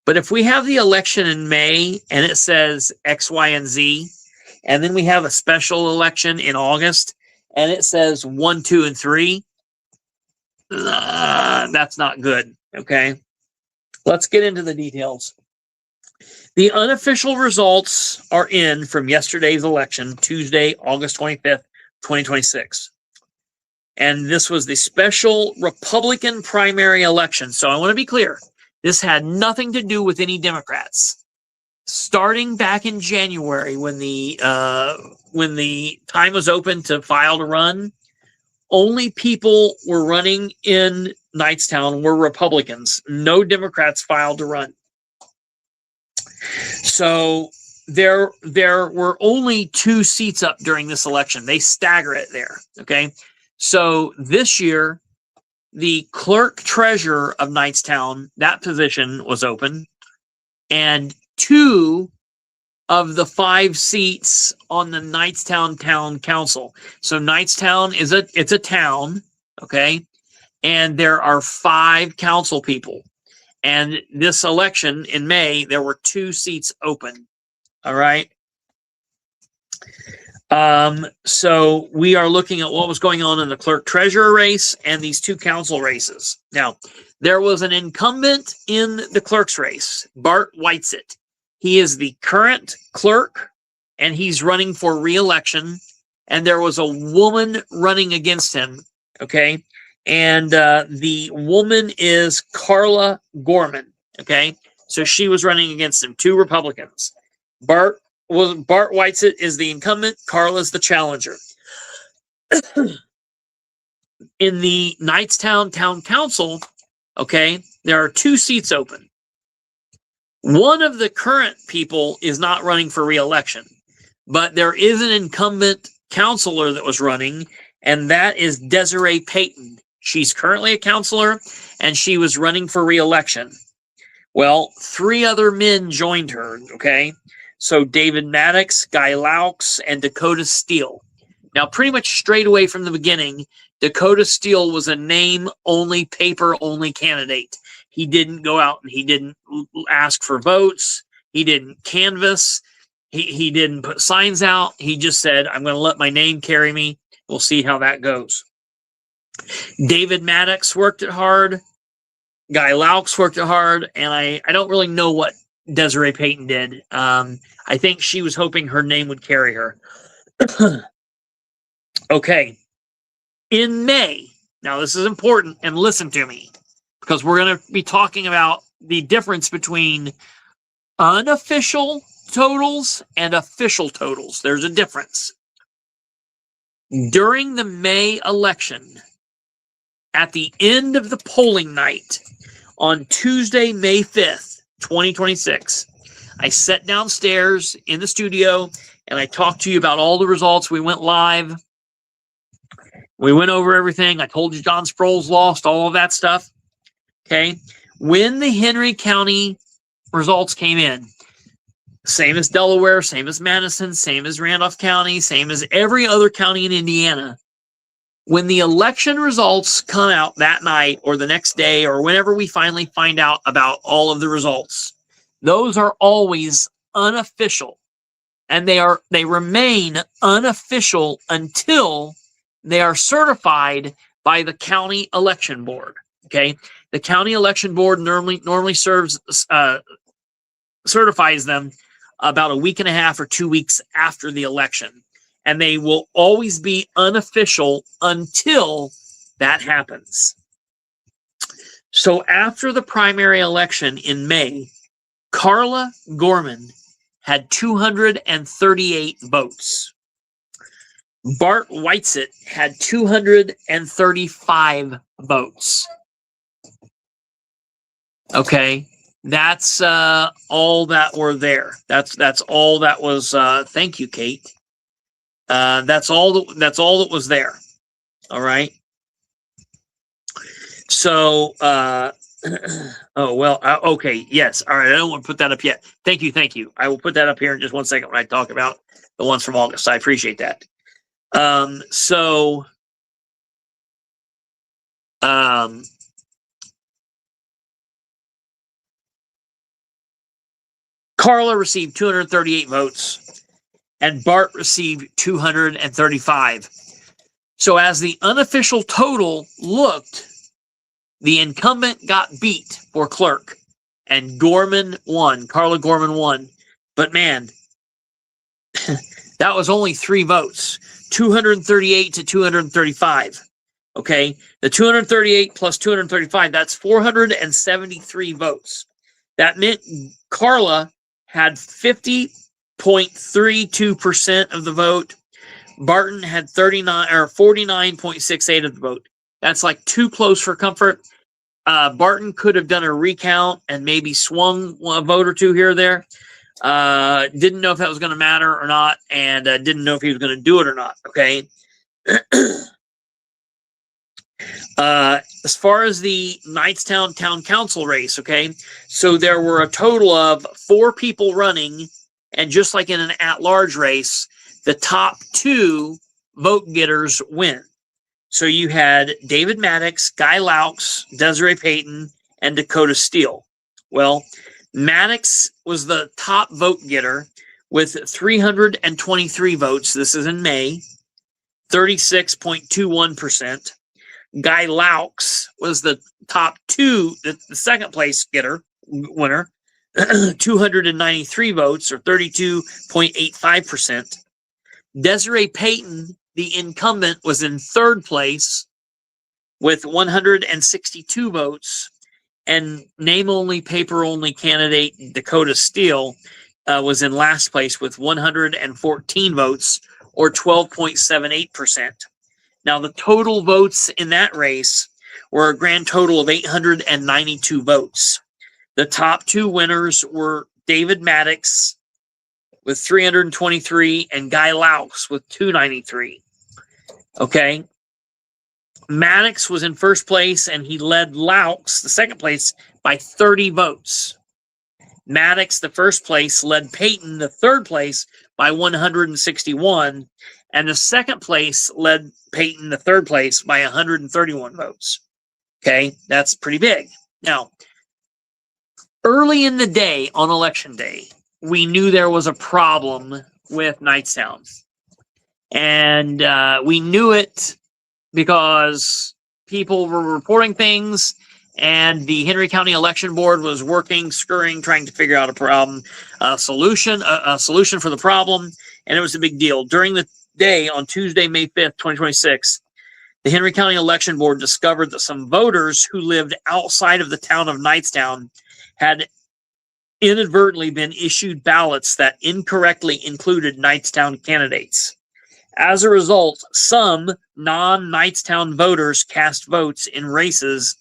But if we have the election in May and it says X, Y, and Z, and then we have a special election in August and it says 1, 2, and 3, that's not good, okay? Let's get into the details. The unofficial results are in from yesterday's election, Tuesday, August 25th, 2026. And this was the special Republican primary election. So I want to be clear. This had nothing to do with any Democrats. Starting back in January, when the time was open to file to run, only people were running in Knightstown were Republicans. No Democrats filed to run. So there were only 2 seats up during this election. They stagger it there. Okay, so this year, the clerk treasurer of Knightstown, that position was open, and 2 of the 5 seats on the Knightstown Town Council. So Knightstown it's a town, okay, and there are 5 council people. And this election in May, there were 2 seats open. All right. So we are looking at what was going on in the clerk treasurer race and these 2 council races. Now, there was an incumbent in the clerk's race, Bart Whitesett. He is the current clerk, and he's running for re-election. And there was a woman running against him. Okay. And the woman is Carla Gorman. Okay. So she was running against him. 2 Republicans. Bart Whitesett is the incumbent. Carla's the challenger. In the Knightstown Town Council, okay, there are 2 seats open. One of the current people is not running for re-election, but there is an incumbent counselor that was running, and that is Desiree Payton. She's currently a counselor, and she was running for re-election. Well, 3 other men joined her, okay? So David Maddox, Guy Laux, and Dakota Steele. Now, pretty much straight away from the beginning, Dakota Steele was a name-only, paper-only candidate. He didn't go out and he didn't ask for votes. He didn't canvass. He didn't put signs out. He just said, I'm going to let my name carry me. We'll see how that goes. David Maddox worked it hard. Guy Laux worked it hard. And I don't really know what Desiree Payton did. I think she was hoping her name would carry her. Okay. In May, now this is important, and listen to me, because we're going to be talking about the difference between unofficial totals and official totals. There's a difference. During the May election, at the end of the polling night, on Tuesday, May 5th, 2026, I sat downstairs in the studio and I talked to you about all the results. We went live. We went over everything. I told you John Sproul's lost, all of that stuff. Okay. When the Henry County results came in, same as Delaware, same as Madison, same as Randolph County, same as every other county in Indiana, when the election results come out that night or the next day or whenever we finally find out about all of the results, those are always unofficial. And they remain unofficial until they are certified by the county election board. Okay, the county election board normally certifies them about a week and a half or 2 weeks after the election, and they will always be unofficial until that happens. So after the primary election in May, Carla Gorman had 238 votes. Bart Whitesett had 235 votes. Okay, that's all that were there. That's all that was. Thank you, Kate. That's all that was there. All right. So, oh well. Okay. Yes. All right. I don't want to put that up yet. Thank you. Thank you. I will put that up here in just 1 second when I talk about the ones from August. I appreciate that. Carla received 238 votes and Bart received 235. So as the unofficial total looked, the incumbent got beat for clerk and Gorman won. Carla Gorman won. But man, that was only 3 votes, 238 to 235. Okay, the 238 plus 235, that's 473 votes. That meant Carla had 50.32% of the vote. Barton had 49.68 of the vote. That's like too close for comfort. Barton could have done a recount and maybe swung a vote or two here or there. Didn't know if that was going to matter or not, and didn't know if he was going to do it or not. Okay. As far as the Knightstown Town Council race, okay, so there were a total of 4 people running, and just like in an at-large race, the top 2 vote getters win. So you had David Maddox, Guy Laux, Desiree Payton, and Dakota Steele. Well, Maddox was the top vote getter with 323 votes. This is in May, 36.21%. Guy Laux was the top 2, the second place winner, 293 votes or 32.85%. Desiree Payton, the incumbent, was in 3rd place with 162 votes, and name-only, paper-only candidate Dakota Steele was in last place with 114 votes or 12.78%. Now, the total votes in that race were a grand total of 892 votes. The top 2 winners were David Maddox with 323 and Guy Laux with 293. Okay. Maddox was in 1st place and he led Laux, the 2nd place, by 30 votes. Maddox, the 1st place, led Payton, the 3rd place, by 161. And the 2nd place led Payton, the 3rd place, by 131 votes. Okay, that's pretty big. Now, early in the day, on election day, we knew there was a problem with Knightstown. And we knew it because people were reporting things, and the Henry County Election Board was working, scurrying, trying to figure out a solution for the problem, and it was a big deal. During the day on Tuesday, May 5th, 2026, the Henry County Election Board discovered that some voters who lived outside of the town of Knightstown had inadvertently been issued ballots that incorrectly included Knightstown candidates. As a result, some non-Knightstown voters cast votes in races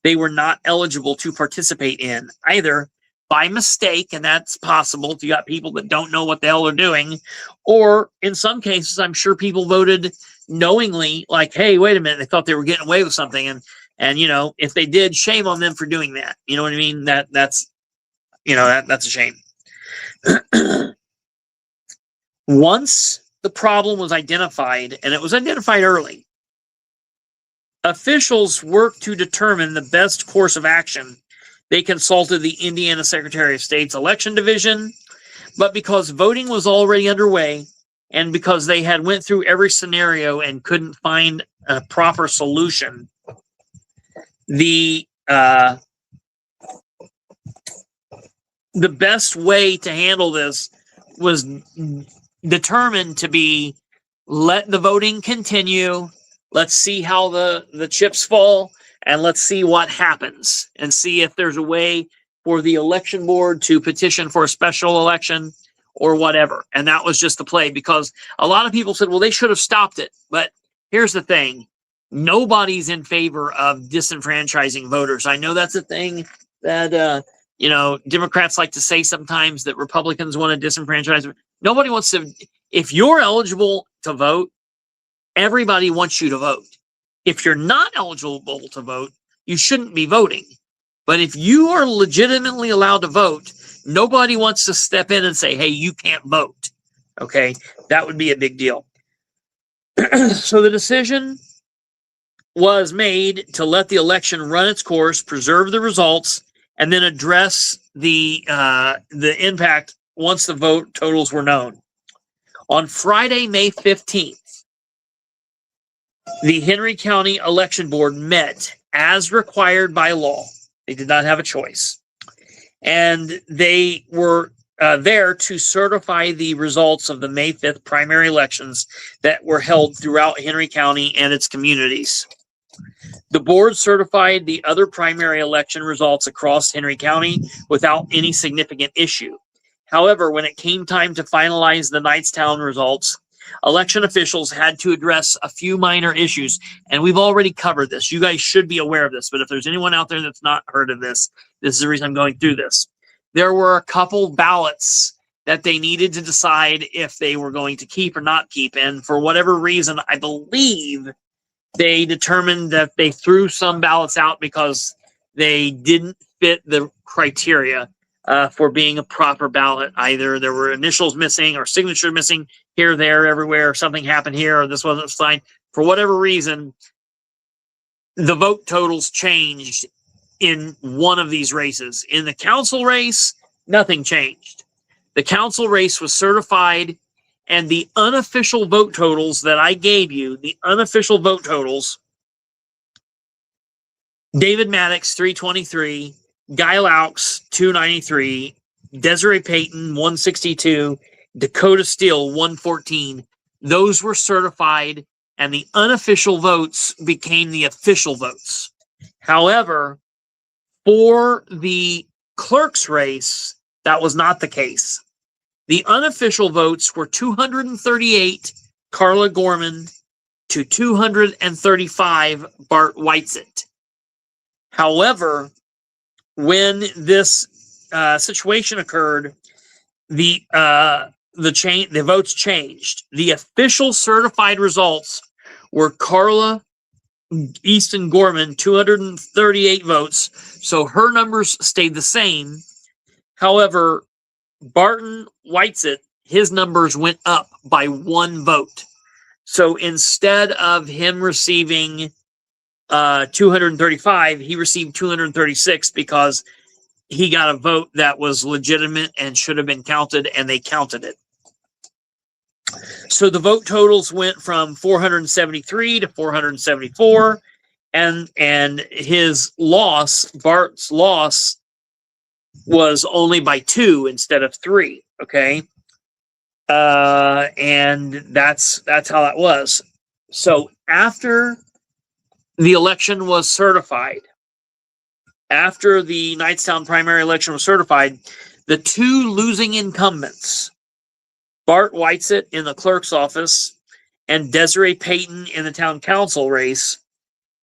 they were not eligible to participate in, either by mistake, and that's possible if you got people that don't know what the hell they're doing, or in some cases, I'm sure people voted knowingly, like, hey, wait a minute, they thought they were getting away with something, and you know, if they did, shame on them for doing that. You know what I mean? That's a shame. Once the problem was identified, and it was identified early, officials worked to determine the best course of action. They consulted the Indiana Secretary of State's election division, but because voting was already underway, and because they had went through every scenario and couldn't find a proper solution, the best way to handle this was determined to be, let the voting continue. Let's see how the chips fall, and let's see what happens, and see if there's a way for the election board to petition for a special election or whatever. And that was just the play, because a lot of people said, well, they should have stopped it. But here's the thing. Nobody's in favor of disenfranchising voters. I know that's a thing that, Democrats like to say sometimes, that Republicans want to disenfranchise. Nobody wants to. If you're eligible to vote, everybody wants you to vote. If you're not eligible to vote, you shouldn't be voting. But if you are legitimately allowed to vote, nobody wants to step in and say, hey, you can't vote. Okay, that would be a big deal. So the decision was made to let the election run its course, preserve the results, and then address the impact once the vote totals were known. On Friday, May 15th, the Henry County Election Board met as required by law. They did not have a choice. And they were there to certify the results of the May 5th primary elections that were held throughout Henry County and its communities. The board certified the other primary election results across Henry County without any significant issue. However, when it came time to finalize the Knightstown results, election officials had to address a few minor issues, and we've already covered this. You guys should be aware of this, but if there's anyone out there that's not heard of this, this is the reason I'm going through this. There were a couple ballots that they needed to decide if they were going to keep or not keep, and for whatever reason, I believe they determined that they threw some ballots out because they didn't fit the criteria for being a proper ballot. Either there were initials missing or signatures missing here, there, everywhere, or something happened here, or this wasn't signed. For whatever reason, the vote totals changed in one of these races. In the council race, nothing changed. The council race was certified, and the unofficial vote totals that I gave you, the unofficial vote totals, David Maddox, 323, Guy Laux, 293, Desiree Payton, 162, Dakota Steele, 114. Those were certified, and the unofficial votes became the official votes. However, for the clerk's race, that was not the case. The unofficial votes were 238 Carla Gorman to 235 Bart Whitesett. However, when this situation occurred, the votes changed. The official certified results were Carla Easton Gorman, 238 votes, so her numbers stayed the same. However, Barton Whitesett, his numbers went up by 1 vote. So instead of him receiving 235, he received 236 because he got a vote that was legitimate and should have been counted, and they counted it. So the vote totals went from 473 to 474, and his loss, Bart's loss, was only by 2 instead of 3. Okay, and that's how that was. So after the election was certified, after the Knightstown primary election was certified, the 2 losing incumbents, Bart Whitesett in the clerk's office and Desiree Payton in the town council race,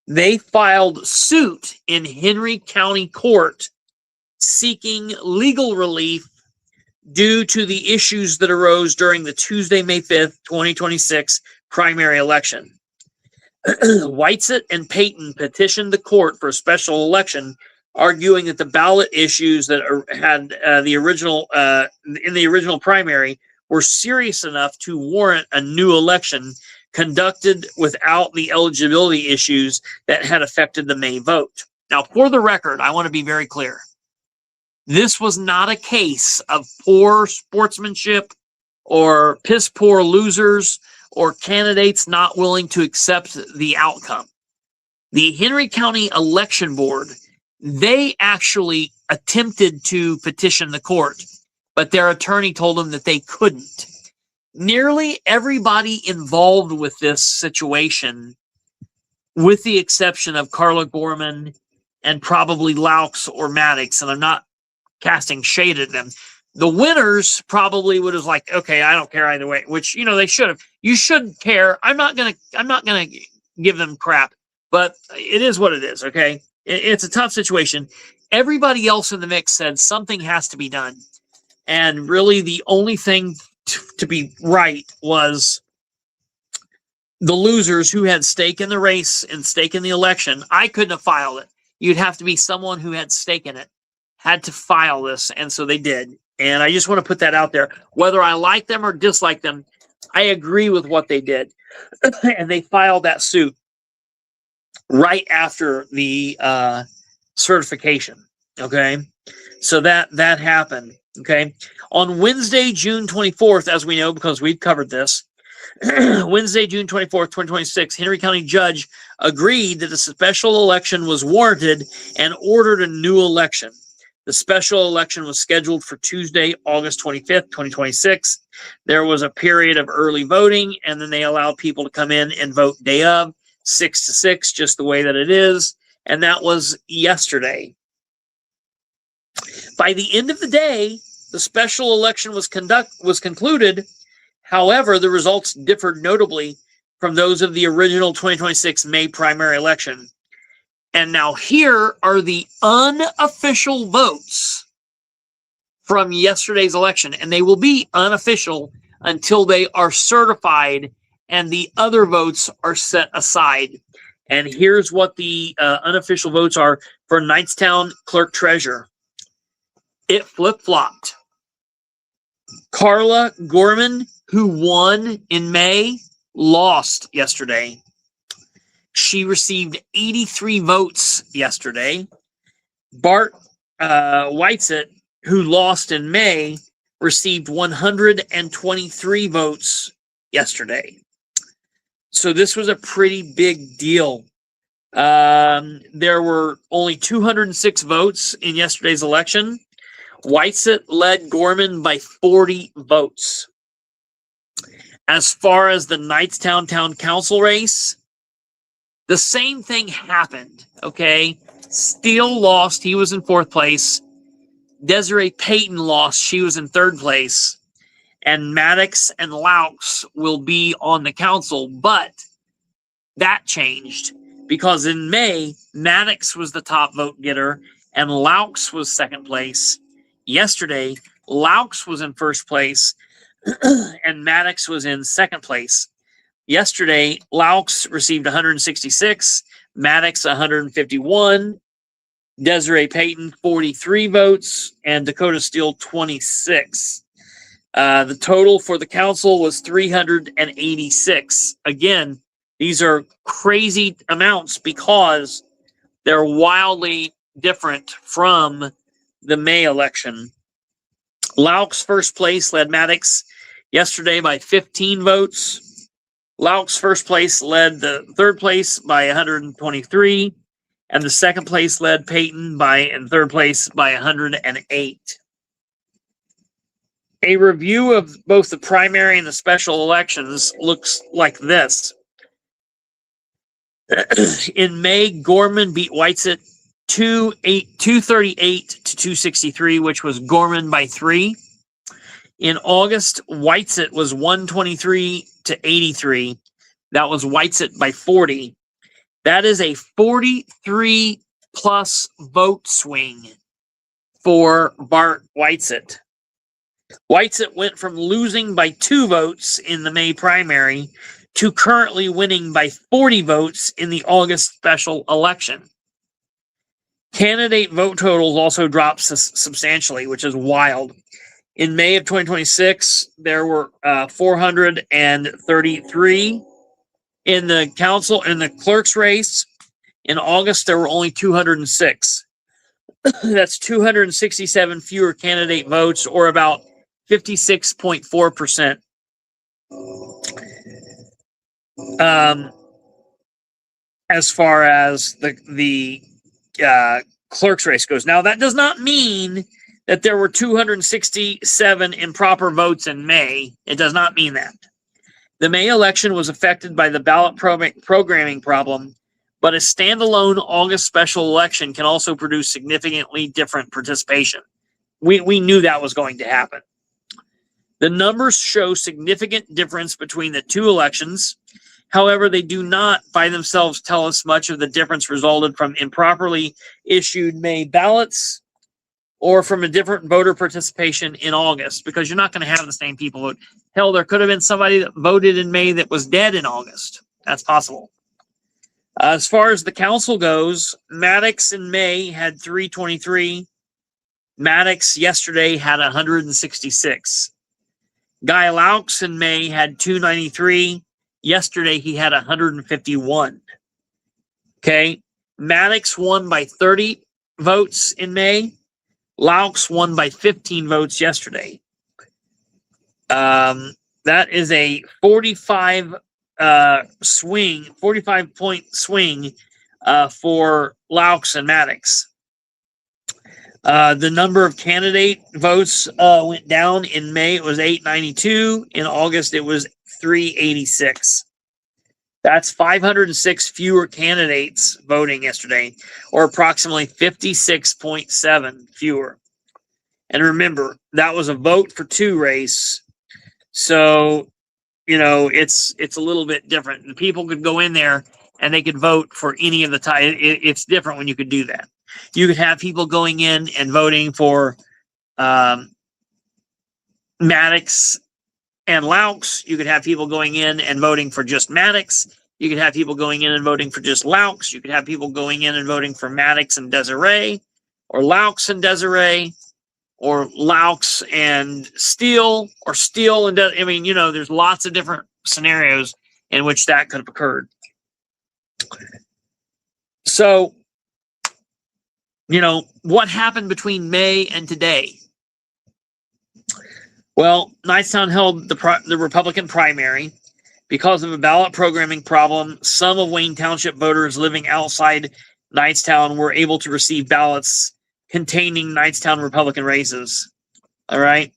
they filed suit in Henry County Court seeking legal relief due to the issues that arose during the Tuesday, May 5th, 2026 primary election. Whitesett and Payton petitioned the court for a special election, arguing that the ballot issues that had in the original primary were serious enough to warrant a new election conducted without the eligibility issues that had affected the May vote. Now, for the record, I want to be very clear. This was not a case of poor sportsmanship or piss poor losers or candidates not willing to accept the outcome. The Henry County Election Board, they actually attempted to petition the court, but their attorney told them that they couldn't. Nearly everybody involved with this situation, with the exception of Carla Gorman and probably Laux or Maddox, and I'm not casting shade at them, the winners probably would have like, okay, I don't care either way, which, you know, they should have. You shouldn't care. I'm not gonna give them crap, but it is what it is. Okay, it's a tough situation. Everybody else in the mix said something has to be done, and really the only thing to be right was the losers who had stake in the race and stake in the election. I couldn't have filed it. You'd have to be someone who had stake in it, had to file this, and so they did. And I just want to put that out there. Whether I like them or dislike them, I agree with what they did. And they filed that suit right after the certification. Okay, so that happened. Okay, on Wednesday, June 24th, as we know because we've covered this, Wednesday, June 24th, 2026, Henry County judge agreed that the special election was warranted and ordered a new election. The special election was scheduled for Tuesday, August 25th, 2026. There was a period of early voting, and then they allowed people to come in and vote day of, 6 to 6, just the way that it is. And that was yesterday. By the end of the day, the special election was concluded. However, the results differed notably from those of the original 2026 May primary election. And now here are the unofficial votes from yesterday's election. And they will be unofficial until they are certified and the other votes are set aside. And here's what the unofficial votes are for Knightstown Clerk Treasurer. It flip-flopped. Carla Gorman, who won in May, lost yesterday. She received 83 votes yesterday. Bart Whitesett, who lost in May, received 123 votes yesterday. So this was a pretty big deal. There were only 206 votes in yesterday's election. Whitesett led Gorman by 40 votes. As far as the Knightstown Town Council race, the same thing happened, okay? Steele lost. He was in 4th place. Desiree Payton lost. She was in 3rd place. And Maddox and Laux will be on the council. But that changed because in May, Maddox was the top vote getter and Laux was 2nd place. Yesterday, Laux was in 1st place and Maddox was in 2nd place. Yesterday, Laux received 166, Maddox 151, Desiree Payton 43 votes, and Dakota Steele 26. The total for the council was 386. Again, these are crazy amounts because they're wildly different from the May election. Laux 1st place led Maddox yesterday by 15 votes. Laux first place led the third place by 123, and the second place led Payton in third place by 108. A review of both the primary and the special elections looks like this. In May, Gorman beat Whitesett 238 to 263, which was Gorman by 3. In August, Whitesett was 123 to 83. That was Whitesett by 40. That is a 43 plus vote swing for Bart Whitesett. Whitesett went from losing by 2 votes in the May primary to currently winning by 40 votes in the August special election. Candidate vote totals also dropped substantially, which is wild. In May of 2026, there were 433 in the council in the clerk's race. In August, there were only 206. That's 267 fewer candidate votes, or about 56.4%. As far as the clerk's race goes. Now, that does not mean that there were 267 improper votes in May. It does not mean that. The May election was affected by the ballot programming problem, but a standalone August special election can also produce significantly different participation. We knew that was going to happen. The numbers show significant difference between the two elections. However, they do not by themselves tell us much of the difference resulted from improperly issued May ballots or from a different voter participation in August, because you're not going to have the same people vote. Hell, there could have been somebody that voted in May that was dead in August. That's possible. As far as the council goes, Maddox in May had 323. Maddox yesterday had 166. Guy Laux in May had 293. Yesterday, he had 151. Okay. Maddox won by 30 votes in May. Laux won by 15 votes yesterday. That is a 45 point swing for Laux and Maddox. The number of candidate votes went down. In May, it was 892. In August, it was 386. That's 506 fewer candidates voting yesterday, or approximately 56.7 fewer. And remember, that was a vote for 2 race. So, it's a little bit different. The people could go in there and they could vote for any of the type. It's different when you could do that. You could have people going in and voting for Maddox and Laux. You could have people going in and voting for just Maddox. You could have people going in and voting for just Laux. You could have people going in and voting for Maddox and Desiree, or Laux and Desiree, or Laux and Steele, or Steele and there's lots of different scenarios in which that could have occurred. So, what happened between May and today? Well, Knightstown held the Republican primary. Because of a ballot programming problem, some of Wayne Township voters living outside Knightstown were able to receive ballots containing Knightstown Republican races. All right.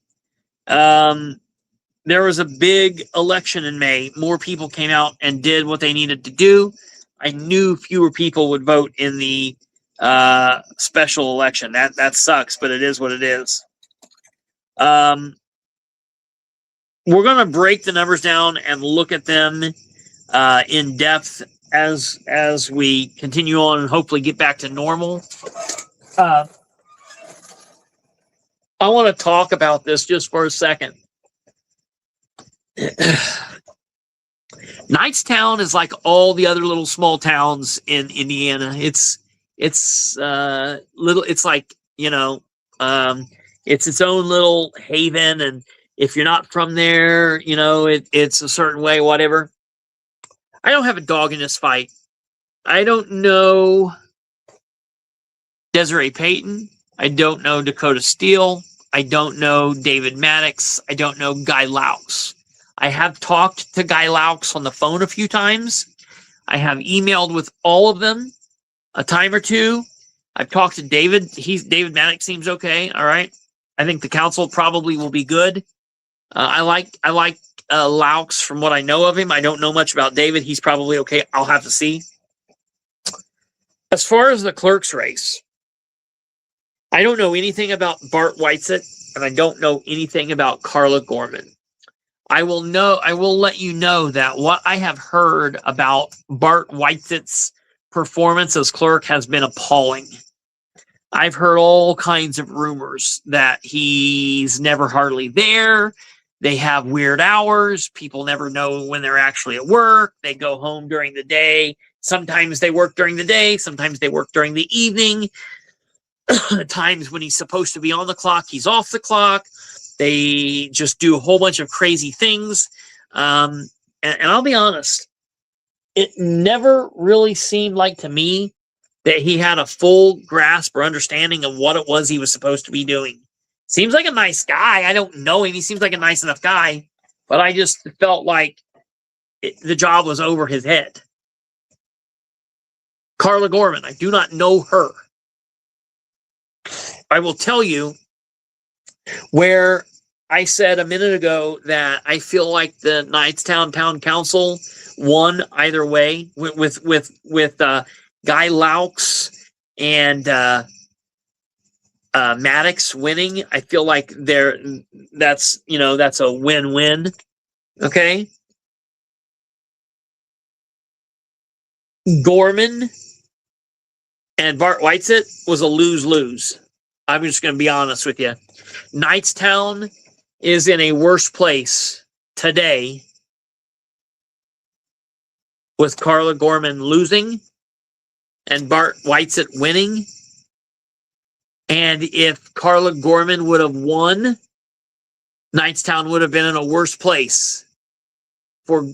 There was a big election in May. More people came out and did what they needed to do. I knew fewer people would vote in the special election. That sucks, but it is what it is. We're going to break the numbers down and look at them in depth as we continue on and hopefully get back to normal. I want to talk about this just for a second. Knightstown is like all the other little small towns in Indiana. It's little. It's like it's its own little haven, and if you're not from there, it's a certain way, whatever. I don't have a dog in this fight. I don't know Desiree Payton. I don't know Dakota Steele. I don't know David Maddox. I don't know Guy Laux. I have talked to Guy Laux on the phone a few times. I have emailed with all of them a time or two. I've talked to David. David Maddox seems okay. All right. I think the council probably will be good. I like Laux from what I know of him. I don't know much about David. He's probably okay. I'll have to see. As far as the clerk's race, I don't know anything about Bart Whitesett, and I don't know anything about Carla Gorman. I will let you know that what I have heard about Bart Whitesett's performance as clerk has been appalling. I've heard all kinds of rumors that he's never hardly there. They have weird hours. People never know when they're actually at work. They go home during the day. Sometimes they work during the day. Sometimes they work during the evening. Times when he's supposed to be on the clock, he's off the clock. They just do a whole bunch of crazy things. And I'll be honest, it never really seemed like to me that he had a full grasp or understanding of what it was he was supposed to be doing. Seems like a nice guy. I don't know him. He seems like a nice enough guy, but I just felt like the job was over his head. Carla Gorman, I do not know her. I will tell you where I said a minute ago that I feel like the Knightstown Town Council won either way with Guy Laux and Maddox winning. I feel like that's a win-win. Okay. Gorman and Bart Whitesett was a lose-lose. I'm just going to be honest with you. Knightstown is in a worse place today with Carla Gorman losing and Bart Whitesett winning. And if Carla Gorman would have won, Knightstown would have been in a worse place for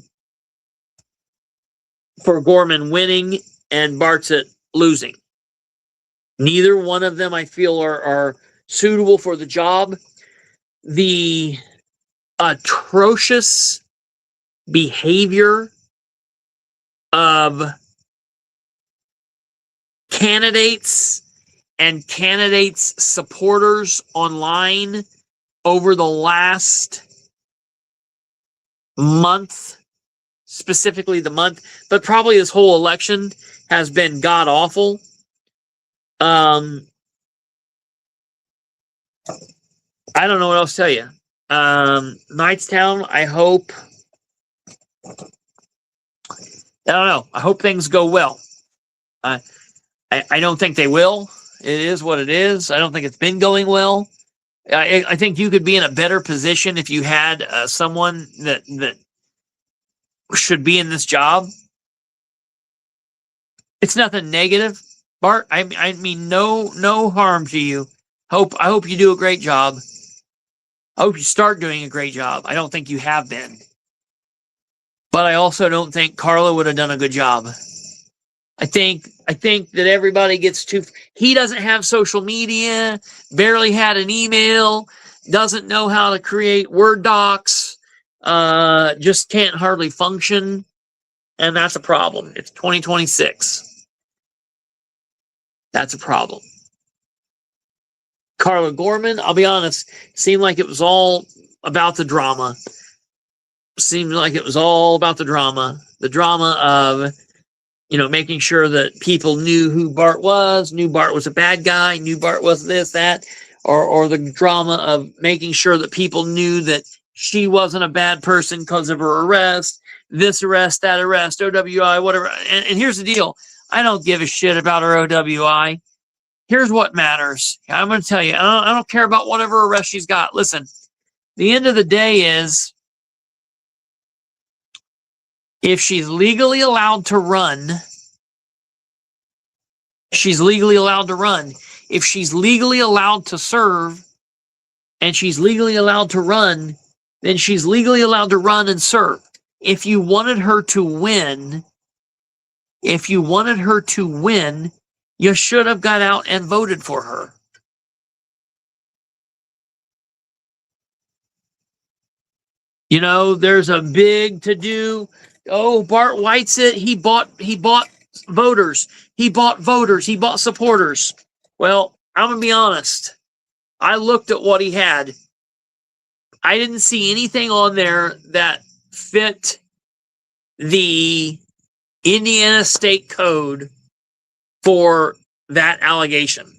Gorman winning and Bartzett losing. Neither one of them, I feel, are suitable for the job. The atrocious behavior of candidates and candidates' supporters online over the last month, specifically the month, but probably this whole election has been god-awful. I don't know what else to tell you. Knightstown, I hope... I don't know. I hope things go well. I don't think they will. It is what it is. I don't think it's been going well. I think you could be in a better position if you had someone that should be in this job. It's nothing negative, Bart. I mean, no harm to you. I hope you do a great job. I hope you start doing a great job. I don't think you have been. But I also don't think Carla would have done a good job. I think that everybody gets too... He doesn't have social media, barely had an email, doesn't know how to create Word docs, just can't hardly function, and that's a problem. It's 2026. That's a problem. Carla Gorman, I'll be honest, seemed like it was all about the drama. Seemed like it was all about the drama. The drama of... making sure that people knew who Bart was, knew Bart was a bad guy, knew Bart was this, that, or the drama of making sure that people knew that she wasn't a bad person because of her arrest, this arrest, that arrest, OWI, whatever. And here's the deal. I don't give a shit about her OWI. Here's what matters. I'm going to tell you, I don't care about whatever arrest she's got. Listen, the end of the day is, if she's legally allowed to run, she's legally allowed to run. If she's legally allowed to serve and she's legally allowed to run, then she's legally allowed to run and serve. If you wanted her to win, you should have got out and voted for her. You know, there's a big to do. Oh, Bart Whitesett, he bought voters. He bought voters. He bought supporters. Well, I'm going to be honest. I looked at what he had. I didn't see anything on there that fit the Indiana state code for that allegation.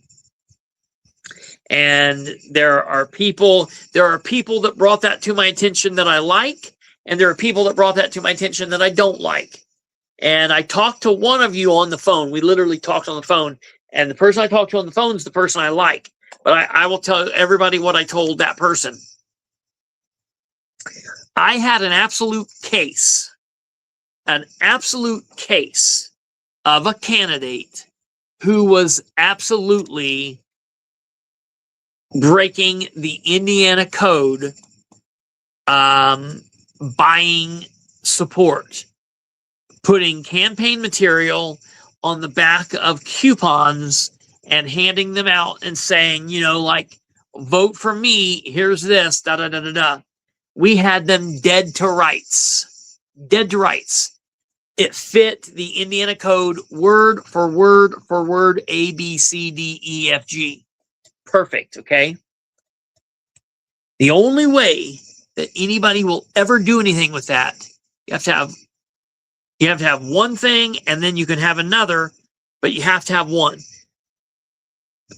And there are people that brought that to my attention that I like, and there are people that brought that to my attention that I don't like. And I talked to one of you on the phone. We literally talked on the phone, and the person I talked to on the phone is the person I like. But I will tell everybody what I told that person. I had an absolute case of a candidate who was absolutely breaking the Indiana code, buying support, putting campaign material on the back of coupons and handing them out and saying, you know, like, vote for me, here's this, da da da da da. We had them dead to rights. Dead to rights. It fit the Indiana code word for word for word, A, B, C, D, E, F, G. Perfect, okay? The only way that anybody will ever do anything with that, you have to have one thing, and then you can have another, but you have to have one.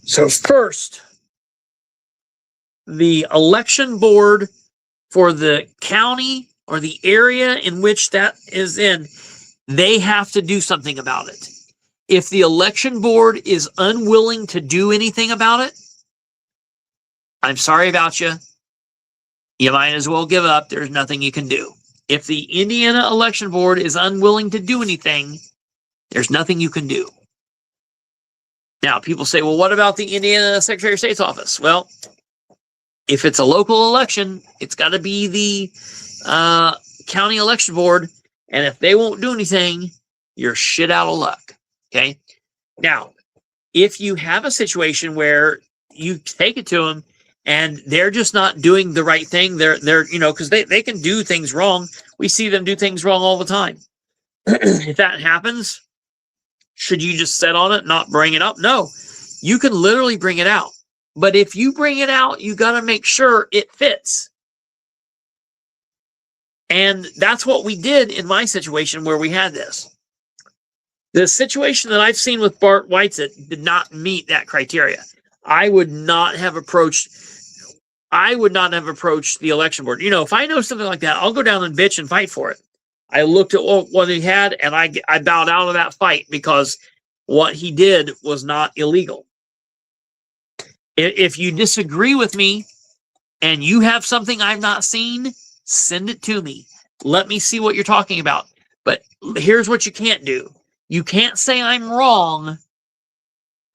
So first, the election board for the county or the area in which that is in, they have to do something about it. If the election board is unwilling to do anything about it, I'm sorry about you. You might as well give up. There's nothing you can do. If the Indiana election board is unwilling to do anything, there's nothing you can do. Now, people say, well, what about the Indiana Secretary of State's office? Well, if it's a local election, it's got to be the county election board. And if they won't do anything, you're shit out of luck. Okay. Now, if you have a situation where you take it to them and they're just not doing the right thing, they're you know, because they can do things wrong. We see them do things wrong all the time. If that happens, should you just sit on it, not bring it up? No, you can literally bring it out. But if you bring it out, you got to make sure it fits. And that's what we did in my situation where we had this. The situation that I've seen with Bart Whitesett did not meet that criteria. I would not have approached the election board. You know, if I know something like that, I'll go down and bitch and fight for it. I looked at what he had, and I bowed out of that fight because what he did was not illegal. If you disagree with me and you have something I've not seen, send it to me. Let me see what you're talking about. But here's what you can't do. You can't say I'm wrong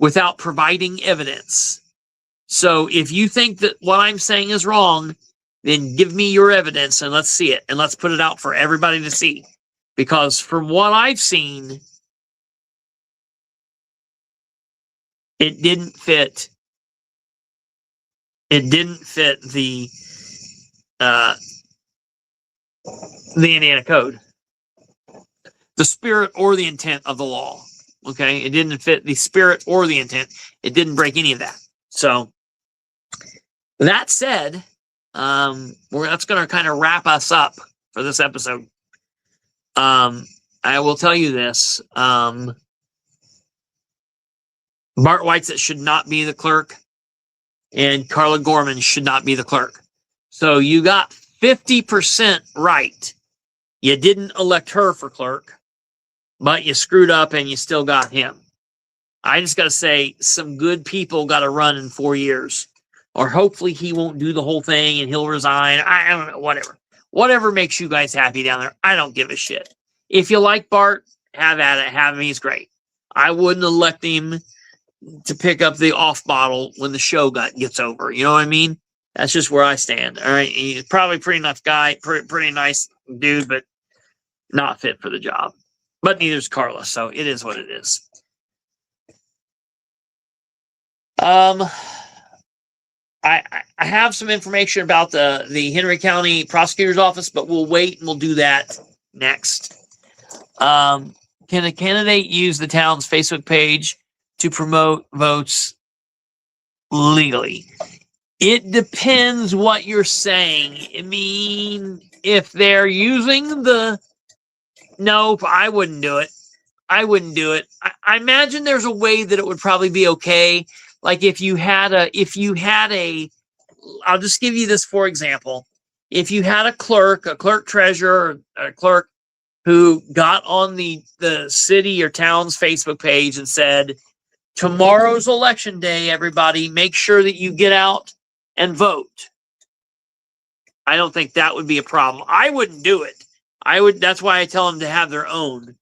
without providing evidence. So if you think that what I'm saying is wrong, then give me your evidence and let's see it. And let's put it out for everybody to see. Because from what I've seen, it didn't fit. It didn't fit the Indiana code, the spirit or the intent of the law. Okay, it didn't fit the spirit or the intent. It didn't break any of that. So that said, that's going to kind of wrap us up for this episode. I will tell you this: Bart Whitesett should not be the clerk, and Carla Gorman should not be the clerk. So you got 50% right. You didn't elect her for clerk, but you screwed up and you still got him. I just got to say, some good people got to run in 4 years. Or hopefully he won't do the whole thing and he'll resign. I don't know, whatever. Whatever makes you guys happy down there. I don't give a shit. If you like Bart, have at it. Have him. He's great. I wouldn't elect him to pick up the off bottle when the show gets over. You know what I mean? That's just where I stand. All right. He's probably a pretty nice guy, pretty nice dude, but not fit for the job. But neither is Carla. So it is what it is. I have some information about the Henry County Prosecutor's Office, but we'll wait and we'll do that next. Can a candidate use the town's Facebook page to promote votes legally? It depends what you're saying. I mean, if they're using nope, I wouldn't do it. I wouldn't do it. I imagine there's a way that it would probably be okay. Like if you had a, I'll just give you this for example. If you had a clerk treasurer, a clerk who got on the city or town's Facebook page and said, tomorrow's election day, everybody, make sure that you get out and vote. I don't think that would be a problem. I wouldn't do it. That's why I tell them to have their own.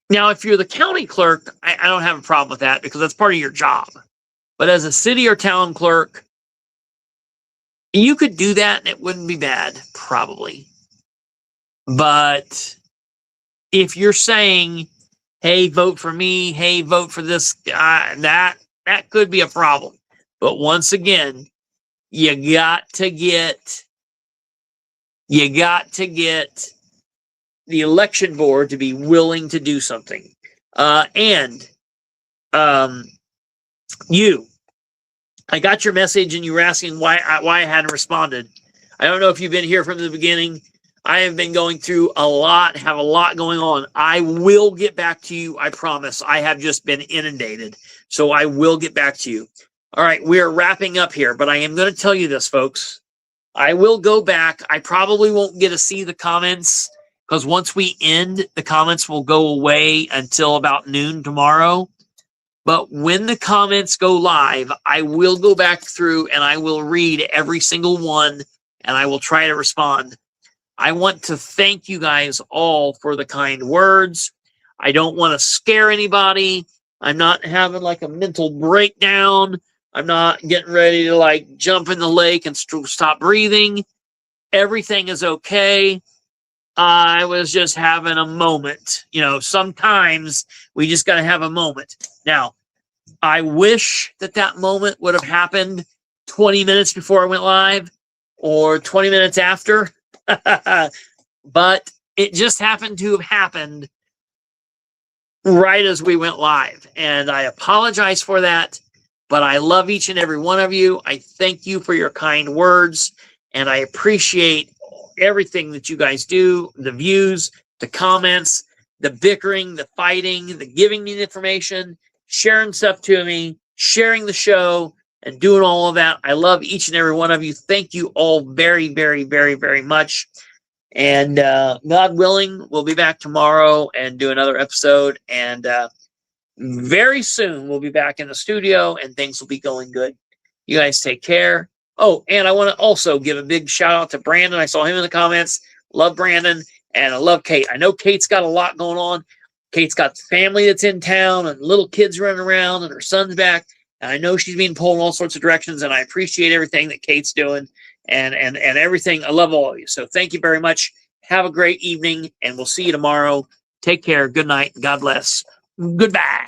Now, if you're the county clerk, I don't have a problem with that because that's part of your job. But as a city or town clerk, you could do that and it wouldn't be bad, probably. But if you're saying, hey, vote for me, hey, vote for this guy, that could be a problem. But once again, you got to get the election board to be willing to do something. I got your message and you were asking why I hadn't responded. I don't know if you've been here from the beginning. I have been going through a lot, have a lot going on. I will get back to you, I promise. I have just been inundated, so I will get back to you. All right, we're wrapping up here, but I am going to tell you this, folks. I will go back. I probably won't get to see the comments because once we end, the comments will go away until about noon tomorrow. But when the comments go live, I will go back through and I will read every single one and I will try to respond. I want to thank you guys all for the kind words. I don't want to scare anybody. I'm not having like a mental breakdown. I'm not getting ready to like jump in the lake and stop breathing. Everything is okay. I was just having a moment. You know, sometimes we just got to have a moment. Now, I wish that moment would have happened 20 minutes before I went live or 20 minutes after. But it just happened to have happened right as we went live. And I apologize for that, but I love each and every one of you. I thank you for your kind words, and I appreciate everything that you guys do, the views, the comments, the bickering, the fighting, the giving me the information, sharing stuff to me, sharing the show, and doing all of that. I love each and every one of you. Thank you all very, very, very, very much. And God willing, we'll be back tomorrow and do another episode. And very soon, we'll be back in the studio and things will be going good. You guys take care. Oh, and I want to also give a big shout out to Brandon. I saw him in the comments. Love Brandon. And I love Kate. I know Kate's got a lot going on. Kate's got family that's in town and little kids running around and her son's back. And I know she's being pulled in all sorts of directions, and I appreciate everything that Kate's doing and everything. I love all of you. So thank you very much. Have a great evening, and we'll see you tomorrow. Take care. Good night. God bless. Goodbye.